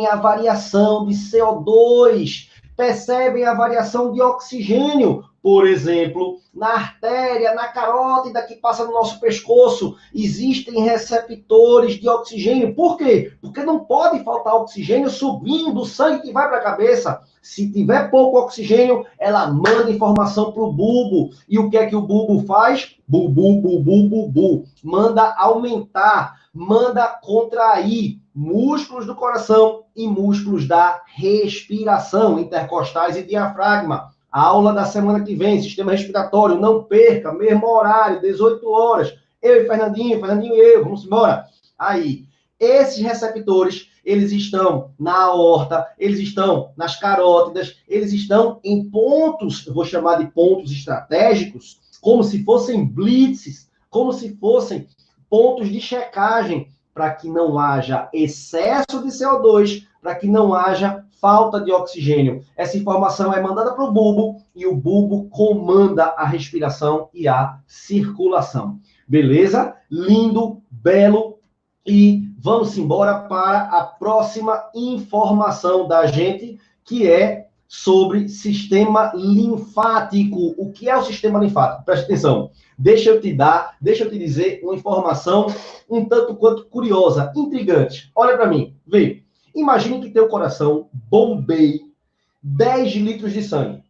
a variação de CO2, percebem a variação de oxigênio, por exemplo, na artéria, na carótida que passa no nosso pescoço, existem receptores de oxigênio. Por quê? Porque não pode faltar oxigênio subindo do sangue que vai para a cabeça. Se tiver pouco oxigênio, ela manda informação para o bulbo. E o que é que o bulbo faz? Bulbo. Manda aumentar, manda contrair músculos do coração e músculos da respiração, intercostais e diafragma. Aula da semana que vem, sistema respiratório, não perca, mesmo horário, 18 horas. Eu e Fernandinho e eu, vamos embora. Aí, esses receptores, eles estão na aorta, eles estão nas carótidas, eles estão em pontos, eu vou chamar de pontos estratégicos, como se fossem blitzes, como se fossem pontos de checagem, para que não haja excesso de CO2, para que não haja falta de oxigênio. Essa informação é mandada para o bulbo e o bulbo comanda a respiração e a circulação. Beleza? Lindo, belo. E vamos embora para a próxima informação da gente, que é sobre sistema linfático. O que é o sistema linfático? Preste atenção. Deixa eu te dizer uma informação um tanto quanto curiosa, intrigante. Olha para mim, vê. Imagine que teu coração bombeie 10 litros de sangue.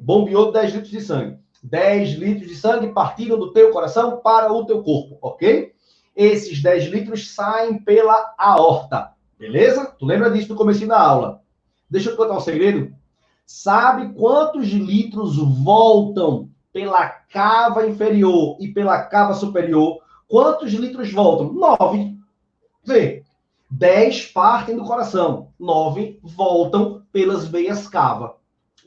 Bombeou 10 litros de sangue. 10 litros de sangue partiram do teu coração para o teu corpo, ok? Esses 10 litros saem pela aorta, beleza? Tu lembra disso no começo da aula. Deixa eu te contar um segredo. Sabe quantos litros voltam pela cava inferior e pela cava superior? Quantos litros voltam? 9. Vê. 10 partem do coração. 9 voltam pelas veias cava.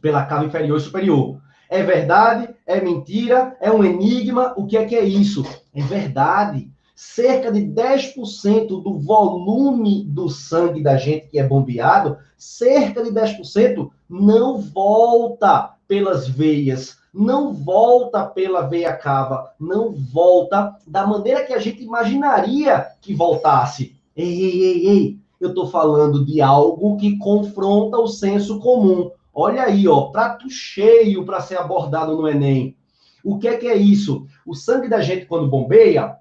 Pela cava inferior e superior. É verdade? É mentira? É um enigma? O que é isso? É verdade. Cerca de 10% do volume do sangue da gente que é bombeado, cerca de 10% não volta pelas veias, não volta pela veia cava, não volta da maneira que a gente imaginaria que voltasse. Ei, eu estou falando de algo que confronta o senso comum. Olha aí, ó, prato cheio para ser abordado no Enem. O que é isso? O sangue da gente, quando bombeia,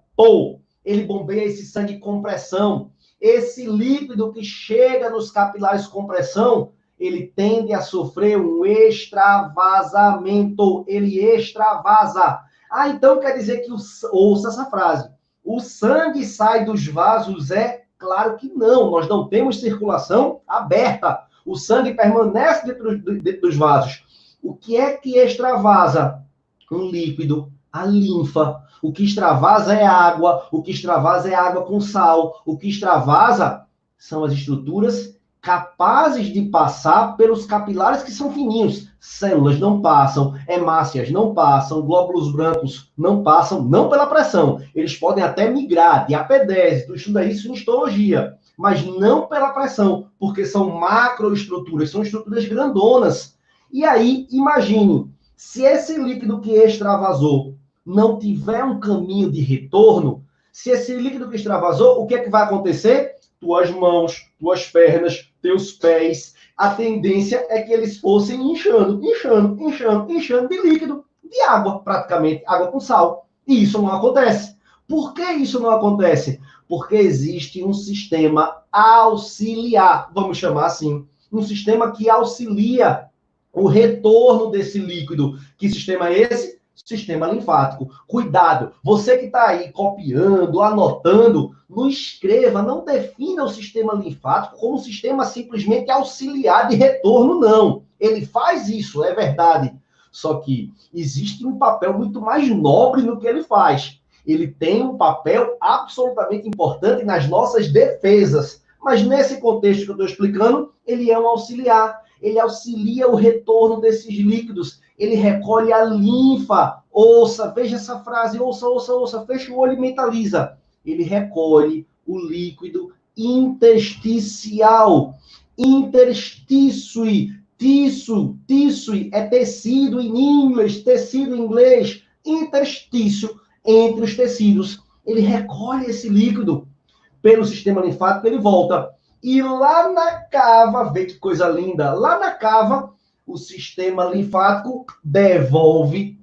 ele bombeia esse sangue com pressão. Esse líquido que chega nos capilares com pressão, ele tende a sofrer um extravasamento. Ele extravasa. Ah, então quer dizer que, ouça essa frase, o sangue sai dos vasos? Claro que não. Nós não temos circulação aberta. O sangue permanece dentro dos vasos. O que é que extravasa? Um líquido, a linfa. O que extravasa é água. O que extravasa é água com sal. O que extravasa são as estruturas capazes de passar pelos capilares que são fininhos. Células não passam, hemácias não passam, glóbulos brancos não passam, não pela pressão. Eles podem até migrar, diapedese, tu estuda isso em histologia, mas não pela pressão, porque são macroestruturas, são estruturas grandonas. E aí, imagine, se esse líquido que extravasou não tiver um caminho de retorno, se esse líquido que extravasou, o que é que vai acontecer? Tuas mãos, tuas pernas, teus pés, a tendência é que eles fossem inchando de líquido, de água, praticamente, água com sal. E isso não acontece. Por que isso não acontece? Porque existe um sistema auxiliar, vamos chamar assim, um sistema que auxilia o retorno desse líquido. Que sistema é esse? Sistema linfático. Cuidado, você que está aí copiando, anotando, não escreva, não defina o sistema linfático como um sistema simplesmente auxiliar de retorno, não. Ele faz isso, é verdade. Só que existe um papel muito mais nobre no que ele faz. Ele tem um papel absolutamente importante nas nossas defesas. Mas nesse contexto que eu estou explicando, ele é um auxiliar. Ele auxilia o retorno desses líquidos. Ele recolhe a linfa. Ouça, veja essa frase, ouça, fecha o olho e mentaliza. Ele recolhe o líquido intersticial. Interstício, tissue é tecido em inglês, interstício entre os tecidos. Ele recolhe esse líquido pelo sistema linfático, ele volta. E lá na cava, vê que coisa linda, lá na cava, o sistema linfático devolve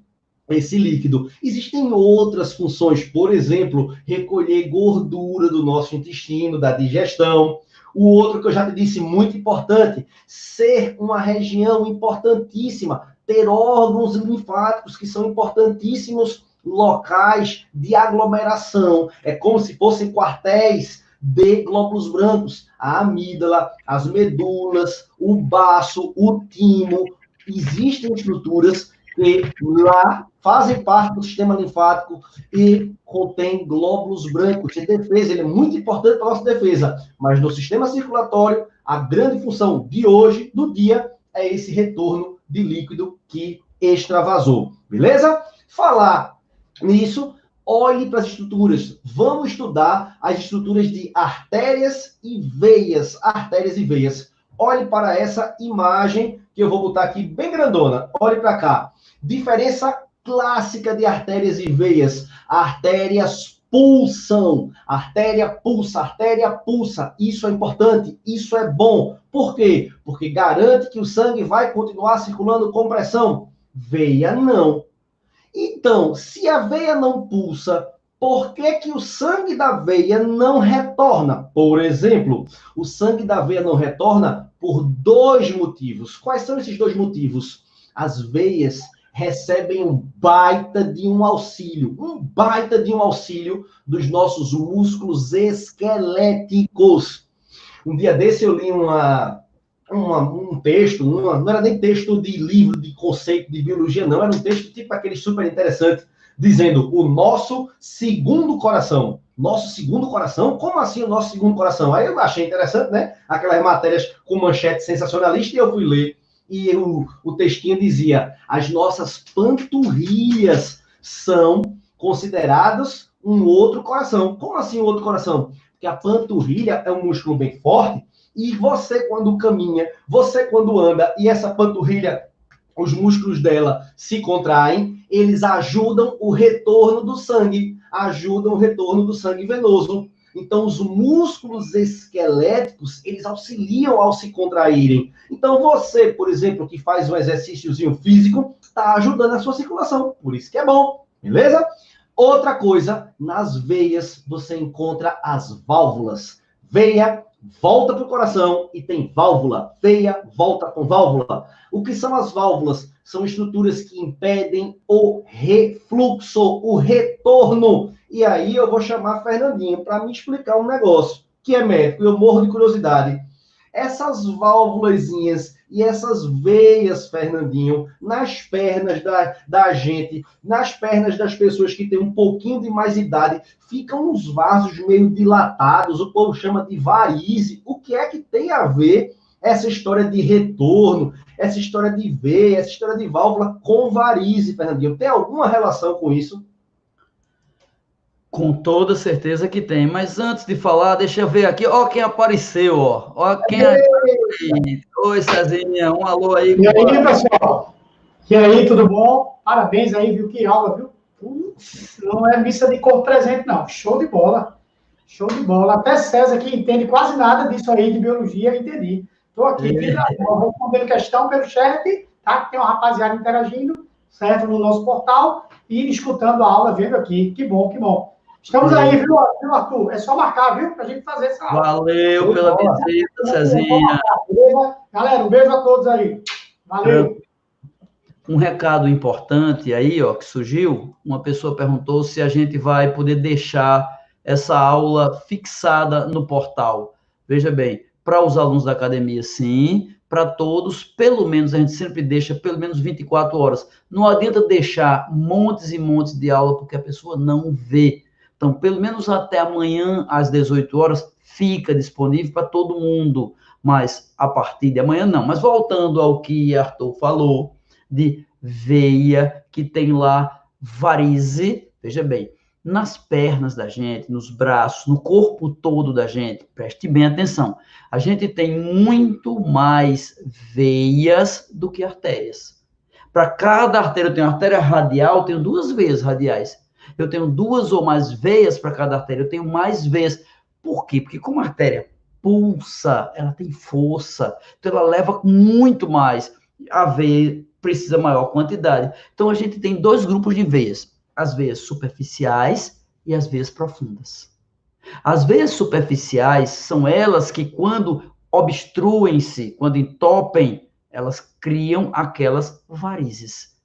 esse líquido. Existem outras funções, por exemplo, recolher gordura do nosso intestino, da digestão. O outro que eu já te disse, muito importante, ser uma região importantíssima, ter órgãos linfáticos que são importantíssimos locais de aglomeração. É como se fossem quartéis de glóbulos brancos, a amígdala, as medulas, o baço, o timo, existem estruturas que lá fazem parte do sistema linfático e contém glóbulos brancos de defesa. Ele é muito importante para a nossa defesa. Mas no sistema circulatório, a grande função de hoje, do dia, é esse retorno de líquido que extravasou. Beleza? Falar nisso, olhe para as estruturas. Vamos estudar as estruturas de artérias e veias. Artérias e veias. Olhe para essa imagem que eu vou botar aqui bem grandona. Olhe para cá. Diferença clássica de artérias e veias. Artérias pulsam. Artéria pulsa. Isso é importante, isso é bom. Por quê? Porque garante que o sangue vai continuar circulando com pressão. Veia não. Então, se a veia não pulsa, por que o sangue da veia não retorna? Por exemplo, o sangue da veia não retorna por 2 motivos. Quais são esses 2 motivos? As veias recebem um baita de um auxílio dos nossos músculos esqueléticos. Um dia desse eu li um texto, não era nem texto de livro, de conceito de biologia, não, era um texto tipo aquele super interessante, dizendo o nosso segundo coração. Nosso segundo coração? Como assim o nosso segundo coração? Aí eu achei interessante, né? Aquelas matérias com manchete sensacionalista, e eu fui ler. E o textinho dizia, as nossas panturrilhas são consideradas um outro coração. Como assim um outro coração? Porque a panturrilha é um músculo bem forte, e você quando caminha, você quando anda, e essa panturrilha, os músculos dela se contraem, eles ajudam o retorno do sangue venoso. Então, os músculos esqueléticos, eles auxiliam ao se contraírem. Então, você, por exemplo, que faz um exercíciozinho físico, está ajudando a sua circulação. Por isso que é bom, beleza? Outra coisa, nas veias você encontra as válvulas. Veia volta para o coração e tem válvula. Veia volta com válvula. O que são as válvulas? São estruturas que impedem o refluxo, o retorno. E aí eu vou chamar Fernandinho para me explicar um negócio, que é médico, eu morro de curiosidade. Essas válvulazinhas e essas veias, Fernandinho, nas pernas da gente, nas pernas das pessoas que têm um pouquinho de mais idade, ficam uns vasos meio dilatados, o povo chama de varize. O que é que tem a ver essa história de retorno, essa história de veia, essa história de válvula com varize, Fernandinho? Tem alguma relação com isso? Com toda certeza que tem, mas antes de falar, deixa eu ver aqui, ó quem apareceu, ó quem apareceu. Oi, Cezinha, um alô aí. E aí, pessoal? E aí, tudo bom? Parabéns aí, viu? Que aula, viu? Não é missa de corpo presente, não. Show de bola. Show de bola. Até César, que entende quase nada disso aí de biologia, entendi. Estou aqui, respondendo questão pelo chat, tá? Tem uma rapaziada interagindo, certo? No nosso portal e escutando a aula, vendo aqui. Que bom, que bom. Estamos aí, viu, Arthur? É só marcar, viu? Pra gente fazer essa aula. Valeu pela visita, Cezinha. Galera, um beijo a todos aí. Valeu. Um recado importante aí, ó, que surgiu. Uma pessoa perguntou se a gente vai poder deixar essa aula fixada no portal. Veja bem, para os alunos da academia, sim. Para todos, pelo menos, a gente sempre deixa pelo menos 24 horas. Não adianta deixar montes e montes de aula, porque a pessoa não vê. Então, pelo menos até amanhã, às 18 horas, fica disponível para todo mundo. Mas, a partir de amanhã, não. Mas, voltando ao que Arthur falou, de veia, que tem lá varize, veja bem, nas pernas da gente, nos braços, no corpo todo da gente, preste bem atenção, a gente tem muito mais veias do que artérias. Para cada artéria, eu tenho artéria radial, eu tenho 2 veias radiais. Eu tenho 2 ou mais veias para cada artéria, eu tenho mais veias. Por quê? Porque como a artéria pulsa, ela tem força, então ela leva muito mais. A veia precisa maior quantidade. Então a gente tem 2 grupos de veias, as veias superficiais e as veias profundas. As veias superficiais são elas que, quando obstruem-se, quando entopem, elas criam aquelas varizes.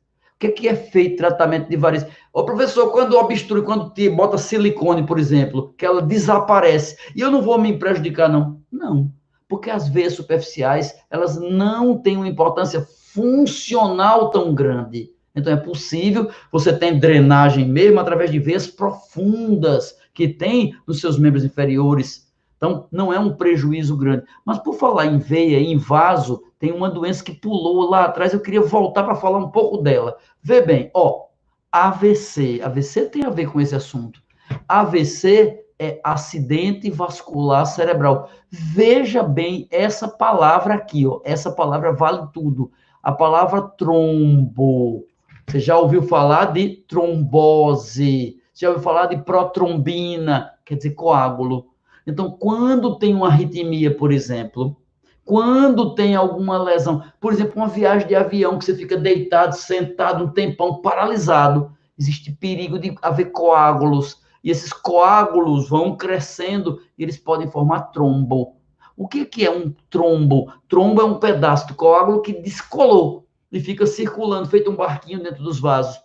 O que é feito tratamento de varizes? Ô, professor, quando obstrui, quando te bota silicone, por exemplo, que ela desaparece, e eu não vou me prejudicar, não? Não, porque as veias superficiais, elas não têm uma importância funcional tão grande. Então, é possível, você tem drenagem mesmo através de veias profundas que tem nos seus membros inferiores. Então, não é um prejuízo grande. Mas, por falar em veia, em vaso, tem uma doença que pulou lá atrás, eu queria voltar para falar um pouco dela. Vê bem, ó, AVC. AVC tem a ver com esse assunto. AVC é acidente vascular cerebral. Veja bem essa palavra aqui, ó. Essa palavra vale tudo. A palavra trombo. Você já ouviu falar de trombose? Você já ouviu falar de protrombina? Quer dizer, coágulo. Então, quando tem uma arritmia, por exemplo, quando tem alguma lesão, por exemplo, uma viagem de avião que você fica deitado, sentado um tempão, paralisado, existe perigo de haver coágulos, e esses coágulos vão crescendo e eles podem formar trombo. O que é um trombo? Trombo é um pedaço de coágulo que descolou e fica circulando, feito um barquinho dentro dos vasos.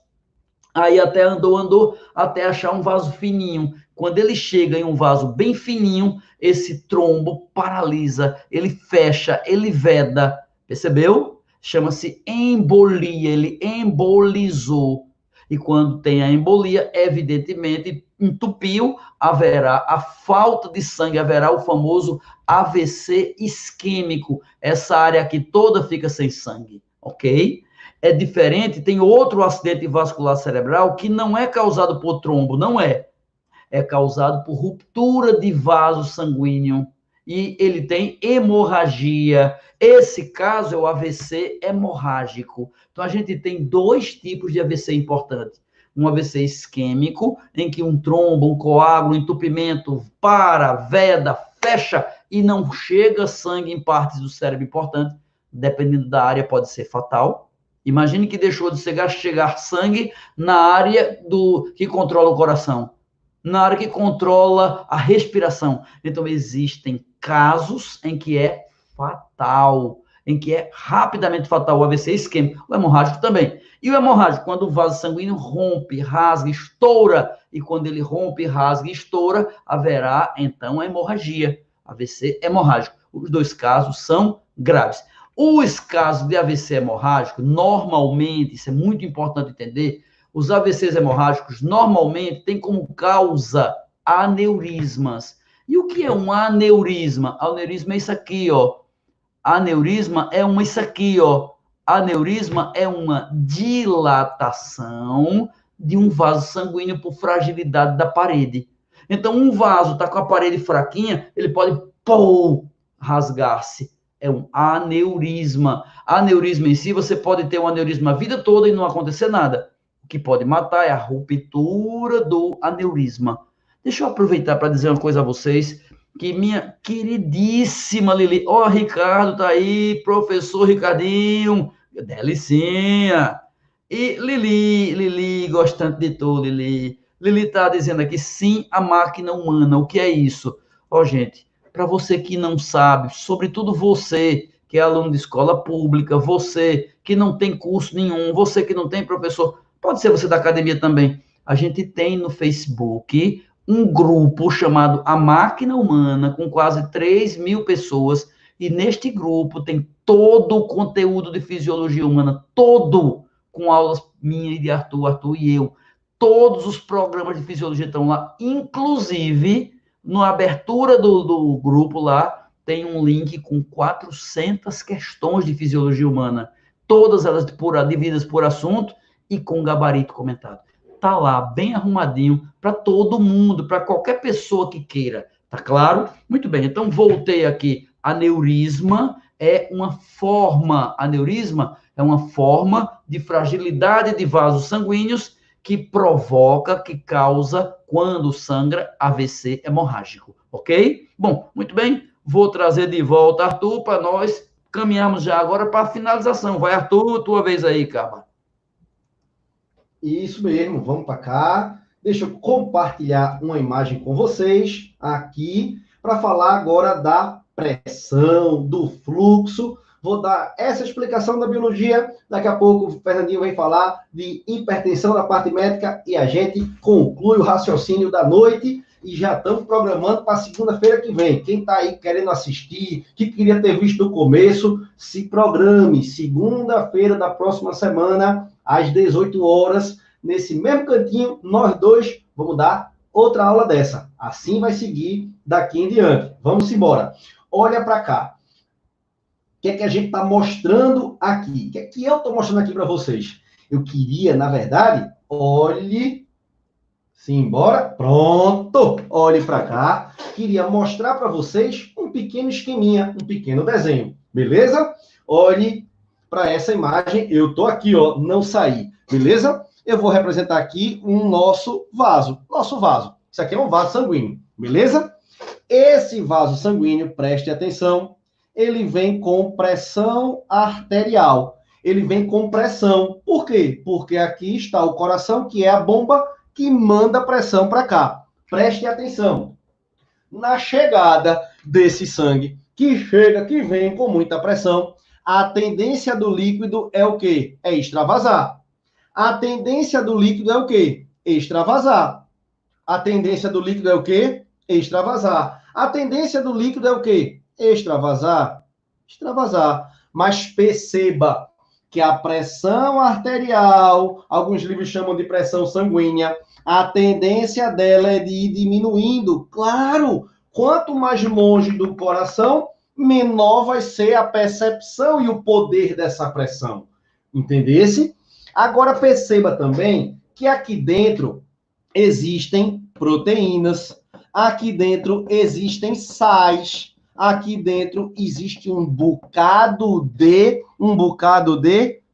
Aí até andou, até achar um vaso fininho. Quando ele chega em um vaso bem fininho, esse trombo paralisa, ele fecha, ele veda. Percebeu? Chama-se embolia, ele embolizou. E quando tem a embolia, evidentemente, entupiu, haverá a falta de sangue, haverá o famoso AVC isquêmico. Essa área aqui toda fica sem sangue, ok? É diferente, tem outro acidente vascular cerebral que não é causado por trombo, não é. É causado por ruptura de vaso sanguíneo e ele tem hemorragia. Esse caso é o AVC hemorrágico. Então, a gente tem dois tipos de AVC importantes. Um AVC isquêmico, em que um trombo, um coágulo, um entupimento veda, fecha e não chega sangue em partes do cérebro importantes. Dependendo da área, pode ser fatal. Imagine que deixou de chegar sangue na área que controla o coração, na área que controla a respiração. Então, existem casos em que é fatal, em que é rapidamente fatal o AVC isquêmico, o hemorrágico também. E o hemorrágico, quando o vaso sanguíneo rompe, rasga, estoura, e quando ele rompe, rasga e estoura, haverá, então, a hemorragia, AVC hemorrágico. Os dois casos são graves. Os casos de AVC hemorrágico, normalmente, isso é muito importante entender, os AVCs hemorrágicos normalmente têm como causa aneurismas. E o que é um aneurisma? Aneurisma é isso aqui, ó. Aneurisma é isso aqui, ó. Aneurisma é uma dilatação de um vaso sanguíneo por fragilidade da parede. Então, um vaso está com a parede fraquinha, ele pode, rasgar-se. É um aneurisma. Aneurisma em si, você pode ter um aneurisma a vida toda e não acontecer nada. O que pode matar é a ruptura do aneurisma. Deixa eu aproveitar para dizer uma coisa a vocês, que minha queridíssima Lili, Ricardo tá aí, professor Ricardinho, delicinha. E Lili, gostante de tu, Lili. Lili tá dizendo aqui, sim, a máquina humana. O que é isso? Gente, para você que não sabe, sobretudo você que é aluno de escola pública, você que não tem curso nenhum, você que não tem professor, pode ser você da academia também. A gente tem no Facebook um grupo chamado A Máquina Humana, com quase 3.000 pessoas, e neste grupo tem todo o conteúdo de fisiologia humana, todo, com aulas minhas e de Arthur e eu. Todos os programas de fisiologia estão lá, inclusive, na abertura do grupo lá, tem um link com 400 questões de fisiologia humana, todas elas divididas por assunto e com gabarito comentado. Tá lá, bem arrumadinho, para todo mundo, para qualquer pessoa que queira. Tá claro? Muito bem, então voltei aqui. Aneurisma é uma forma de fragilidade de vasos sanguíneos que provoca, que causa, quando sangra, AVC hemorrágico, ok? Bom, muito bem, vou trazer de volta Arthur para nós caminharmos já agora para a finalização. Vai, Arthur, tua vez aí, cara. Isso mesmo, vamos para cá. Deixa eu compartilhar uma imagem com vocês aqui para falar agora da pressão, do fluxo. Vou dar essa explicação da biologia. Daqui a pouco o Fernandinho vai falar de hipertensão da parte médica e a gente conclui o raciocínio da noite. e já estamos programando para segunda-feira que vem. Quem está aí querendo assistir, que queria ter visto no começo, se programe. Segunda-feira da próxima semana, às 18 horas, nesse mesmo cantinho, nós dois vamos dar outra aula dessa. Assim vai seguir daqui em diante. Vamos embora. Olha para cá. O que é que a gente está mostrando aqui? O que é que eu estou mostrando aqui para vocês? Eu queria, na verdade, olhe... Simbora. Pronto. Olhe para cá. Queria mostrar para vocês um pequeno esqueminha, um pequeno desenho. Beleza? Olhe para essa imagem. Eu tô aqui, ó, não saí. Beleza? Eu vou representar aqui um nosso vaso. Nosso vaso. Isso aqui é um vaso sanguíneo. Beleza? Esse vaso sanguíneo, preste atenção, ele vem com pressão arterial. Ele vem com pressão. Por quê? Porque aqui está o coração, que é a bomba que manda pressão para cá. Preste atenção. Na chegada desse sangue, que chega, que vem com muita pressão, a tendência do líquido é o quê? É extravasar. A tendência do líquido é o quê? Extravasar. A tendência do líquido é o quê? Extravasar. A tendência do líquido é o quê? Extravasar. Extravasar. Mas perceba que a pressão arterial, alguns livros chamam de pressão sanguínea, a tendência dela é de ir diminuindo. Claro, quanto mais longe do coração, menor vai ser a percepção e o poder dessa pressão. Entendesse? Agora perceba também que aqui dentro existem proteínas, aqui dentro existem sais, aqui dentro existe um bocado de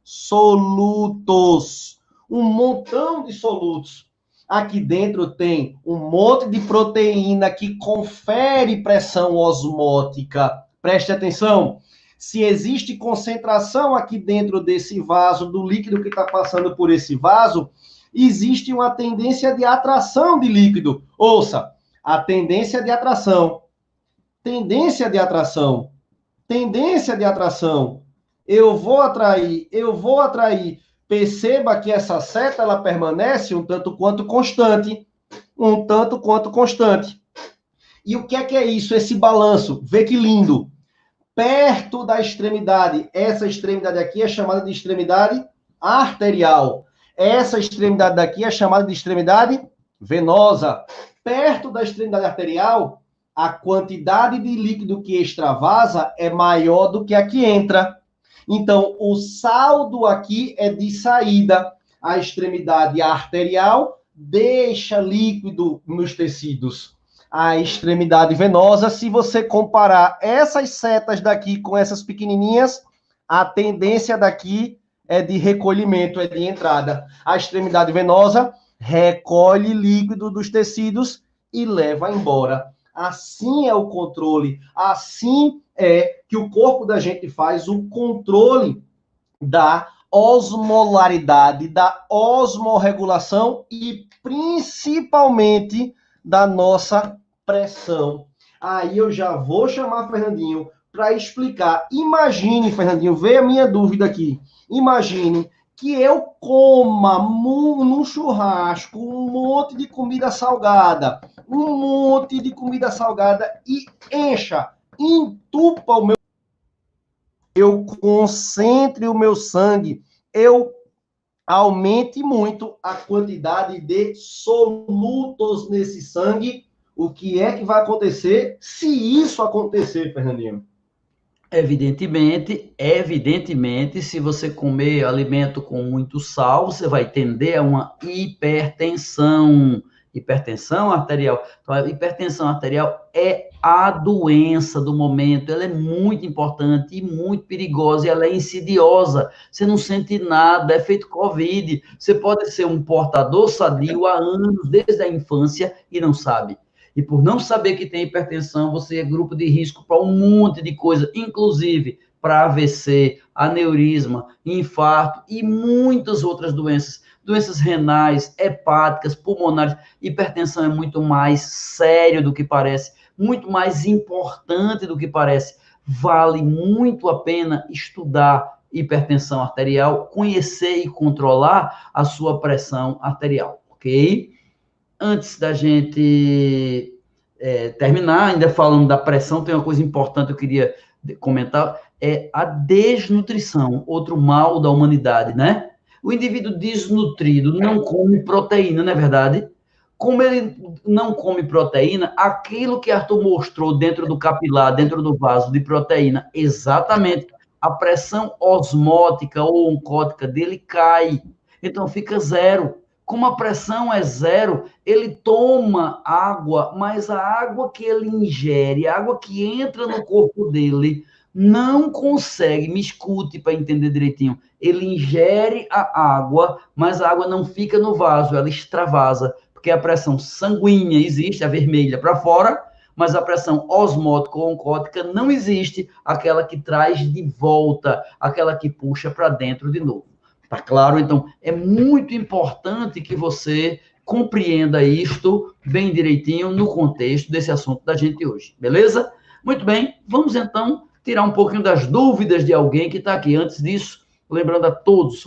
solutos, um montão de solutos. Aqui dentro tem um monte de proteína que confere pressão osmótica. Preste atenção. Se existe concentração aqui dentro desse vaso, do líquido que está passando por esse vaso, existe uma tendência de atração de líquido. Ouça, a tendência de atração. Tendência de atração. Tendência de atração. Eu vou atrair. Perceba que essa seta, ela permanece um tanto quanto constante. Um tanto quanto constante. E o que é isso, esse balanço? Vê que lindo. Perto da extremidade. Essa extremidade aqui é chamada de extremidade arterial. Essa extremidade daqui é chamada de extremidade venosa. Perto da extremidade arterial, a quantidade de líquido que extravasa é maior do que a que entra. Então, o saldo aqui é de saída. A extremidade arterial deixa líquido nos tecidos. A extremidade venosa, se você comparar essas setas daqui com essas pequenininhas, a tendência daqui é de recolhimento, é de entrada. A extremidade venosa recolhe líquido dos tecidos e leva embora. Assim é o controle, assim é que o corpo da gente faz o controle da osmolaridade, da osmorregulação e principalmente da nossa pressão. Aí eu já vou chamar Fernandinho para explicar. Imagine, Fernandinho, vê a minha dúvida aqui. Imagine que eu coma num churrasco um monte de comida salgada, e entupa o meu... Eu concentre o meu sangue, eu aumente muito a quantidade de solutos nesse sangue. O que é que vai acontecer se isso acontecer, Fernandinho? Evidentemente, se você comer alimento com muito sal, você vai tender a uma hipertensão arterial. Então, a hipertensão arterial é a doença do momento, ela é muito importante e muito perigosa, e ela é insidiosa, você não sente nada, é feito Covid, você pode ser um portador sadio há anos, desde a infância, e não sabe. E por não saber que tem hipertensão, você é grupo de risco para um monte de coisa, inclusive para AVC, aneurisma, infarto e muitas outras doenças. Doenças renais, hepáticas, pulmonares. Hipertensão é muito mais sério do que parece, muito mais importante do que parece. Vale muito a pena estudar hipertensão arterial, conhecer e controlar a sua pressão arterial, ok? antes da gente terminar, ainda falando da pressão, tem uma coisa importante que eu queria comentar, é a desnutrição, outro mal da humanidade, né? O indivíduo desnutrido não come proteína, não é verdade? Como ele não come proteína, aquilo que Arthur mostrou dentro do capilar, dentro do vaso de proteína, exatamente, a pressão osmótica ou oncótica dele cai. Então fica zero. Como a pressão é zero, ele toma água, mas a água que ele ingere, a água que entra no corpo dele, não consegue, me escute para entender direitinho, ele ingere a água, mas a água não fica no vaso, ela extravasa, porque a pressão sanguínea existe, a vermelha para fora, mas a pressão osmótica ou oncótica não existe, aquela que traz de volta, aquela que puxa para dentro de novo. Tá claro? Então, é muito importante que você compreenda isto bem direitinho no contexto desse assunto da gente hoje, beleza? Muito bem, vamos então tirar um pouquinho das dúvidas de alguém que está aqui. Antes disso, lembrando a todos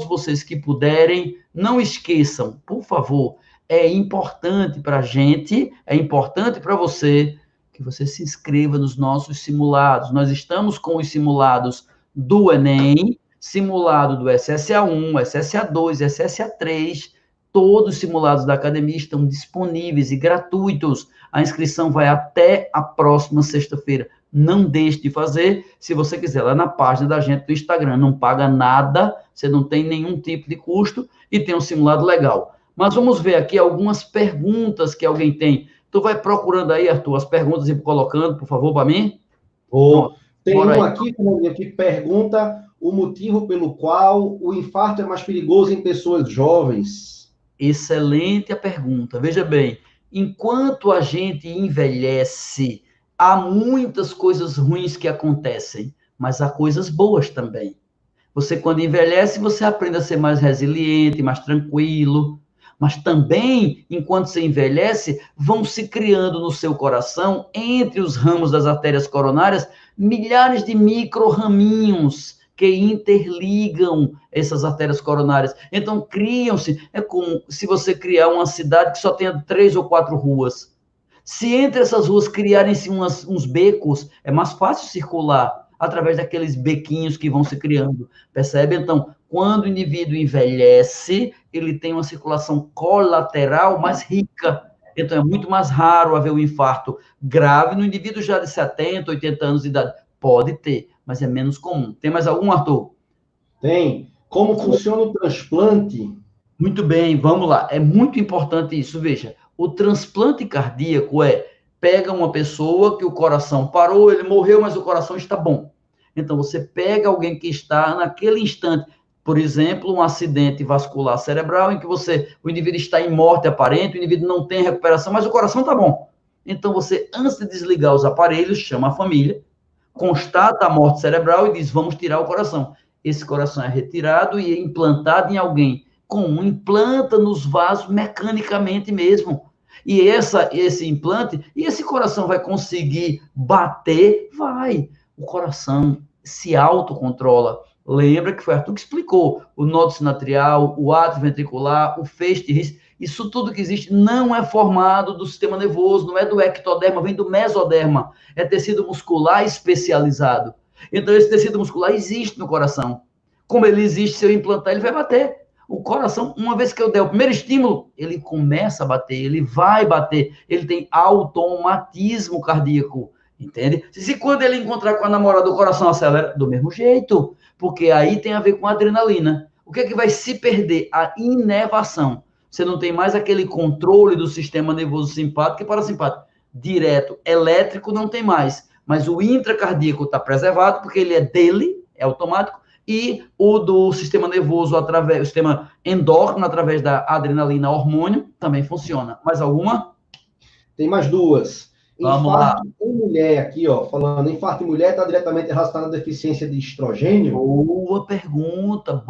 vocês que puderem, não esqueçam, por favor, é importante para a gente, é importante para você, que você se inscreva nos nossos simulados. Nós estamos com os simulados do Enem, simulado do SSA1, SSA2, SSA3, todos os simulados da academia estão disponíveis e gratuitos. A inscrição vai até a próxima sexta-feira. Não deixe de fazer, se você quiser, lá na página da gente do Instagram. Não paga nada, você não tem nenhum tipo de custo e tem um simulado legal. Mas vamos ver aqui algumas perguntas que alguém tem. Tu vai procurando aí, Arthur, as perguntas e colocando, por favor, para mim? Tem um aqui que pergunta o motivo pelo qual o infarto é mais perigoso em pessoas jovens. Excelente a pergunta. Veja bem, enquanto a gente envelhece, há muitas coisas ruins que acontecem, mas há coisas boas também. Você, quando envelhece, você aprende a ser mais resiliente, mais tranquilo, mas também, enquanto você envelhece, vão se criando no seu coração, entre os ramos das artérias coronárias, milhares de micro-raminhos que interligam essas artérias coronárias. Então, criam-se, é como se você criar uma cidade que só tenha 3 ou 4 ruas. Se entre essas ruas criarem-se uns becos, é mais fácil circular através daqueles bequinhos que vão se criando. Percebe? Então, quando o indivíduo envelhece, ele tem uma circulação colateral mais rica. Então, é muito mais raro haver um infarto grave no indivíduo já de 70, 80 anos de idade. Pode ter, mas é menos comum. Tem mais algum, Arthur? Tem. Como funciona o transplante? Muito bem, vamos lá. É muito importante isso. Veja, o transplante cardíaco pega uma pessoa que o coração parou, ele morreu, mas o coração está bom. Então, você pega alguém que está naquele instante, por exemplo, um acidente vascular cerebral, em que o indivíduo está em morte aparente, o indivíduo não tem recuperação, mas o coração está bom. Então, você, antes de desligar os aparelhos, chama a família, constata a morte cerebral e diz, vamos tirar o coração. Esse coração é retirado e é implantado em alguém. Como? Implanta nos vasos mecanicamente mesmo. E esse implante, e esse coração vai conseguir bater? Vai. O coração se autocontrola. Lembra que foi Arthur que explicou o nódulo sinatrial, o átrio ventricular, o feixe de His. Isso tudo que existe não é formado do sistema nervoso, não é do ectoderma, vem do mesoderma. É tecido muscular especializado. Então, esse tecido muscular existe no coração. Como ele existe, se eu implantar, ele vai bater. O coração, uma vez que eu der o primeiro estímulo, ele começa a bater, ele vai bater. Ele tem automatismo cardíaco, entende? Se quando ele encontrar com a namorada, o coração acelera, do mesmo jeito, porque aí tem a ver com a adrenalina. O que é que vai se perder? A inervação. Você não tem mais aquele controle do sistema nervoso simpático e parasimpático. Direto, elétrico não tem mais, mas o intracardíaco está preservado, porque ele é dele, é automático, e o do sistema nervoso, o sistema endócrino, através da adrenalina, hormônio, também funciona. Mais alguma? Tem mais duas. Vamos infarto em mulher aqui, ó, falando, infarto em mulher está diretamente relacionado à deficiência de estrogênio? Boa pergunta.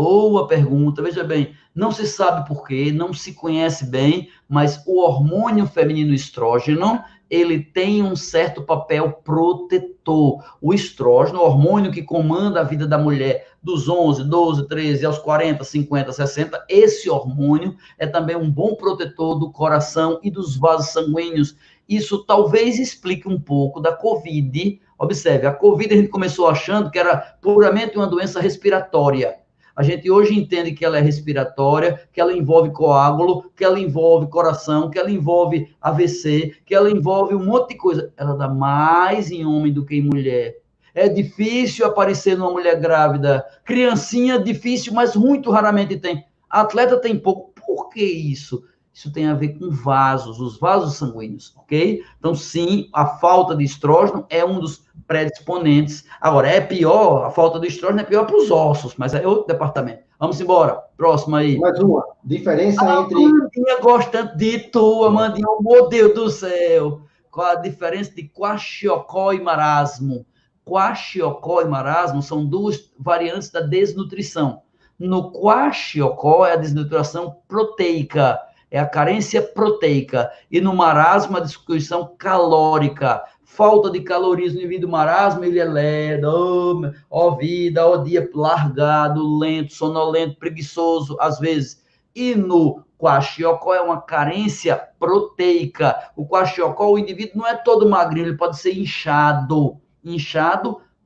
Veja bem, não se sabe por quê, não se conhece bem, mas o hormônio feminino estrógeno, ele tem um certo papel protetor. O estrógeno, o hormônio que comanda a vida da mulher dos 11, 12, 13 aos 40, 50, 60, esse hormônio é também um bom protetor do coração e dos vasos sanguíneos. Isso talvez explique um pouco da Covid. Observe, a Covid a gente começou achando que era puramente uma doença respiratória. A gente hoje entende que ela é respiratória, que ela envolve coágulo, que ela envolve coração, que ela envolve AVC, que ela envolve um monte de coisa. Ela dá mais em homem do que em mulher. É difícil aparecer numa mulher grávida. Criancinha, difícil, mas muito raramente tem. Atleta tem pouco. Por que isso? Isso tem a ver com vasos, os vasos sanguíneos, ok? Então, sim, a falta de estrógeno é um dos predisponentes. Agora, é pior, a falta de estrógeno é pior para os ossos, mas é outro departamento. Vamos embora. Próximo aí. Mais uma. Diferença entre... Amandinha gosta de tu, Amandinha. Oh, meu Deus do céu. Qual a diferença de quaxiocó e marasmo? Quaxiocó e marasmo são duas variantes da desnutrição. No quaxiocó é a desnutrição proteica, é a carência proteica. E no marasmo, a destituição calórica. Falta de calorias no indivíduo marasmo, ele é lerdo, vida, dia largado, lento, sonolento, preguiçoso, às vezes. E no quaxiocó é uma carência proteica. O quaxiocó, o indivíduo não é todo magrinho, ele pode ser inchado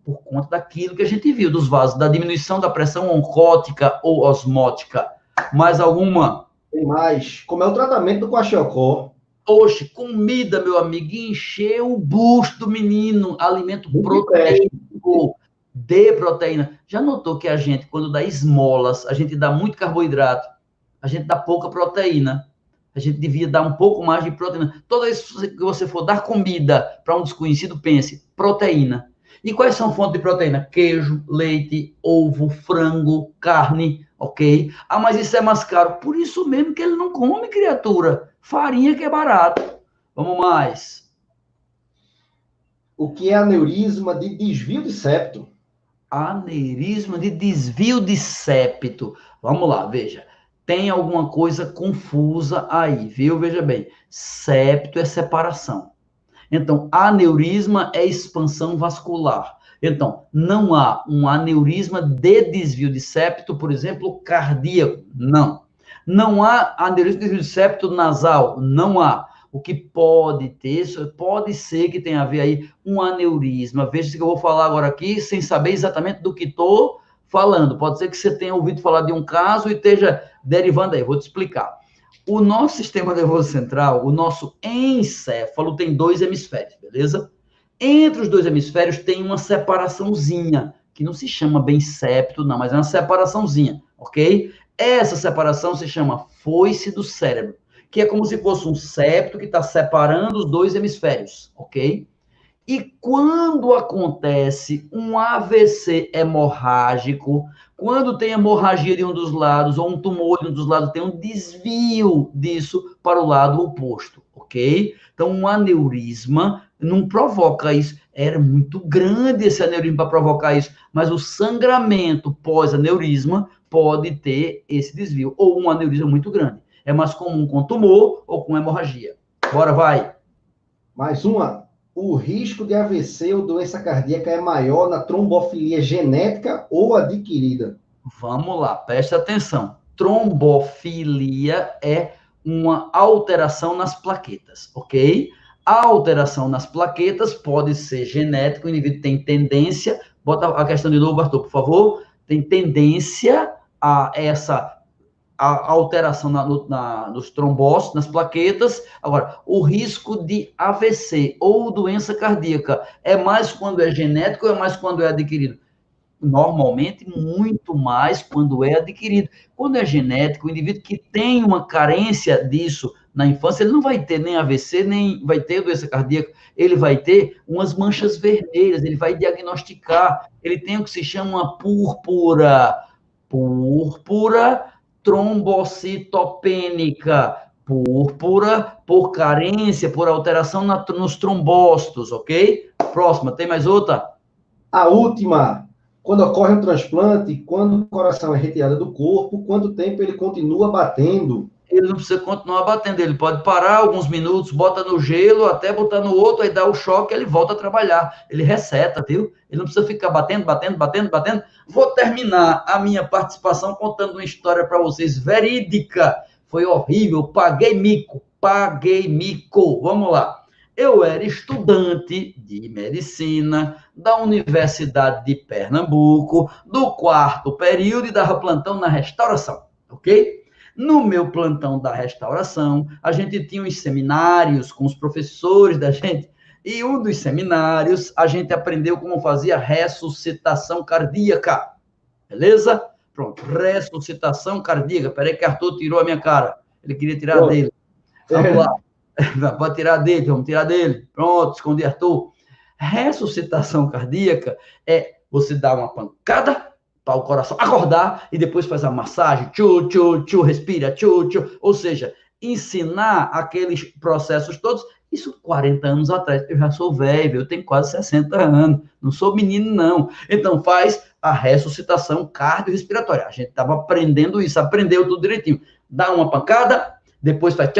por conta daquilo que a gente viu, dos vasos, da diminuição da pressão oncótica ou osmótica. Mais alguma? Tem mais. Como é o tratamento do quaxiocó? Oxe, comida, meu amigo, encher o busto do menino, alimento proteico, dê proteína. Já notou que a gente, quando dá esmolas, a gente dá muito carboidrato, a gente dá pouca proteína. A gente devia dar um pouco mais de proteína. Toda vez que você for dar comida para um desconhecido, pense, proteína. E quais são fontes de proteína? Queijo, leite, ovo, frango, carne, ok? Ah, mas isso é mais caro. Por isso mesmo que ele não come, criatura. Farinha que é barato. Vamos mais. O que é aneurisma de desvio de septo? Aneurisma de desvio de septo. Vamos lá, veja. Tem alguma coisa confusa aí, viu? Veja bem. Septo é separação. Então, aneurisma é expansão vascular. Então, não há um aneurisma de desvio de septo, por exemplo, cardíaco. Não. Não há aneurisma de desvio de septo nasal. Não há. O que pode ter, pode ser que tenha a ver aí um aneurisma. Veja se eu vou falar agora aqui, sem saber exatamente do que estou falando. Pode ser que você tenha ouvido falar de um caso e esteja derivando aí. Vou te explicar. O nosso sistema nervoso central, o nosso encéfalo, tem 2 hemisférios, beleza? Entre os 2 hemisférios tem uma separaçãozinha, que não se chama bem septo, não, mas é uma separaçãozinha, ok? Essa separação se chama foice do cérebro, que é como se fosse um septo que está separando os 2 hemisférios, ok? E quando acontece um AVC hemorrágico, quando tem hemorragia de um dos lados, ou um tumor de um dos lados, tem um desvio disso para o lado oposto, ok? Então, um aneurisma não provoca isso. Era muito grande esse aneurisma para provocar isso, mas o sangramento pós-aneurisma pode ter esse desvio, ou um aneurisma muito grande. É mais comum com tumor ou com hemorragia. Bora, vai! Mais uma. O risco de AVC ou doença cardíaca é maior na trombofilia genética ou adquirida? Vamos lá, preste atenção. Trombofilia é uma alteração nas plaquetas, ok? A alteração nas plaquetas pode ser genética, o indivíduo tem tendência, bota a questão de novo, Arthur, por favor, tem tendência a essa a alteração nos trombócitos, nas plaquetas. Agora, o risco de AVC ou doença cardíaca é mais quando é genético ou é mais quando é adquirido? Normalmente, muito mais quando é adquirido. Quando é genético, o indivíduo que tem uma carência disso na infância, ele não vai ter nem AVC, nem vai ter doença cardíaca, ele vai ter umas manchas vermelhas, ele vai diagnosticar, ele tem o que se chama uma púrpura trombocitopênica, púrpura por carência, por alteração nos trombócitos, ok? Próxima, tem mais outra? A última. Quando ocorre um transplante, quando o coração é retirado do corpo, quanto tempo ele continua batendo? ele não precisa continuar batendo, ele pode parar alguns minutos, bota no gelo, até botar no outro, aí dá o choque, ele volta a trabalhar, ele reseta, viu? Ele não precisa ficar batendo. Vou terminar a minha participação contando uma história para vocês, verídica, foi horrível, paguei mico, vamos lá. Eu era estudante de medicina da Universidade de Pernambuco, do 4º período, e dava plantão na restauração, ok? No meu plantão da restauração, a gente tinha uns seminários com os professores da gente, e um dos seminários, a gente aprendeu como fazia ressuscitação cardíaca, beleza? Pronto, ressuscitação cardíaca. Peraí que Arthur tirou a minha cara, ele queria tirar a dele. Vamos lá, pode tirar dele, vamos tirar dele. Pronto, escondi Arthur. Ressuscitação cardíaca é você dar uma pancada para o coração acordar e depois faz a massagem, respira, ou seja, ensinar aqueles processos todos, isso 40 anos atrás, eu já sou velho, eu tenho quase 60 anos, não sou menino não, então faz a ressuscitação cardiorrespiratória, a gente estava aprendendo isso, aprendeu tudo direitinho, dá uma pancada, depois faz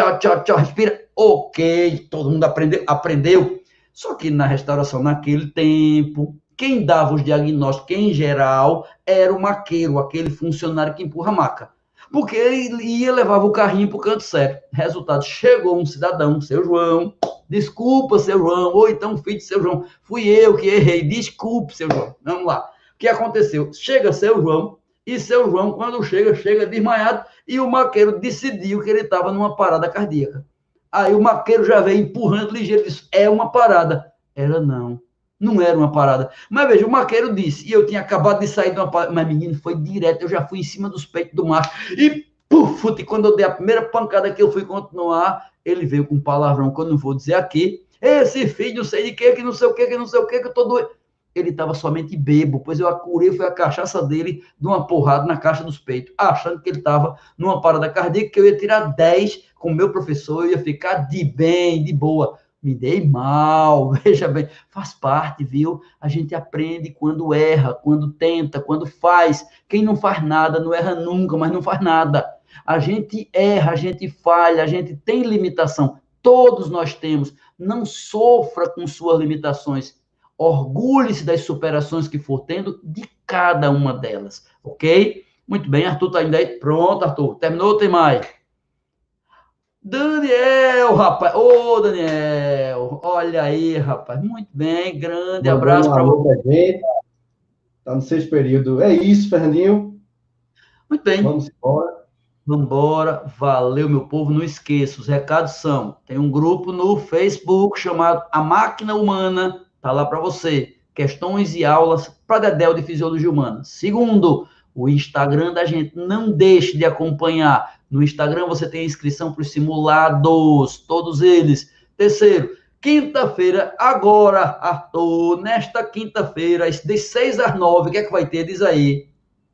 respira, ok, todo mundo aprendeu, só que na restauração naquele tempo, quem dava os diagnósticos, em geral, era o maqueiro, aquele funcionário que empurra a maca. Porque ele ia, levava o carrinho para o canto certo. Resultado, chegou um cidadão, seu João, desculpa, seu João, ou então filho de seu João, fui eu que errei, desculpe, seu João. Vamos lá. O que aconteceu? Chega seu João, e seu João, quando chega desmaiado, e o maqueiro decidiu que ele estava numa parada cardíaca. Aí o maqueiro já veio empurrando ligeiro, disse, é uma parada. Era não era uma parada. Mas veja, o maqueiro disse, e eu tinha acabado de sair de uma parada, mas menino, foi direto, eu já fui em cima dos peitos do macho, e puf, e quando eu dei a primeira pancada que eu fui continuar, ele veio com um palavrão que eu não vou dizer aqui, esse filho, não sei de que não sei o que eu tô doido. Ele estava somente bêbado, pois eu acurei, foi a cachaça dele de uma porrada na caixa dos peitos, achando que ele estava numa parada cardíaca, que eu ia tirar 10 com o meu professor, eu ia ficar de bem, de boa. Me dei mal, veja bem, faz parte, viu? A gente aprende quando erra, quando tenta, quando faz. Quem não faz nada, não erra nunca, mas não faz nada. A gente erra, a gente falha, a gente tem limitação. Todos nós temos. Não sofra com suas limitações. Orgulhe-se das superações que for tendo de cada uma delas, ok? Muito bem, Arthur tá ainda aí? Pronto, Arthur. Terminou ou tem mais? Daniel, rapaz. Ô, Daniel. Olha aí, rapaz. Muito bem. Grande abraço para você. Está no 6º período. É isso, Fernandinho. Muito bem. Vamos embora. Vamos embora. Valeu, meu povo. Não esqueça, os recados são: tem um grupo no Facebook chamado A Máquina Humana. Tá lá para você. Questões e aulas para Dedéu de Fisiologia Humana. Segundo, o Instagram da gente. Não deixe de acompanhar. No Instagram você tem a inscrição para os simulados, todos eles. Terceiro, quinta-feira, agora, Arthur, nesta quinta-feira, das 6 às 9, o que é que vai ter? Diz aí.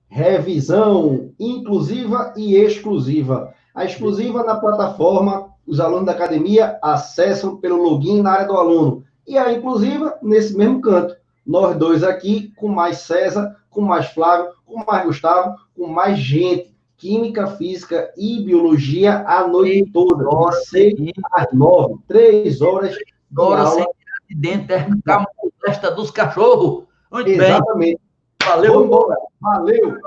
Revisão inclusiva e exclusiva. A exclusiva na plataforma, os alunos da academia acessam pelo login na área do aluno. E a inclusiva, nesse mesmo canto. Nós dois aqui, com mais César, com mais Flávio, com mais Gustavo, com mais gente. Química, Física e Biologia a noite toda, de 6 às 9, 3 horas de aula. De dentro da molesta dos cachorros. Muito Exatamente. bem. Valeu. Vamos embora. Valeu.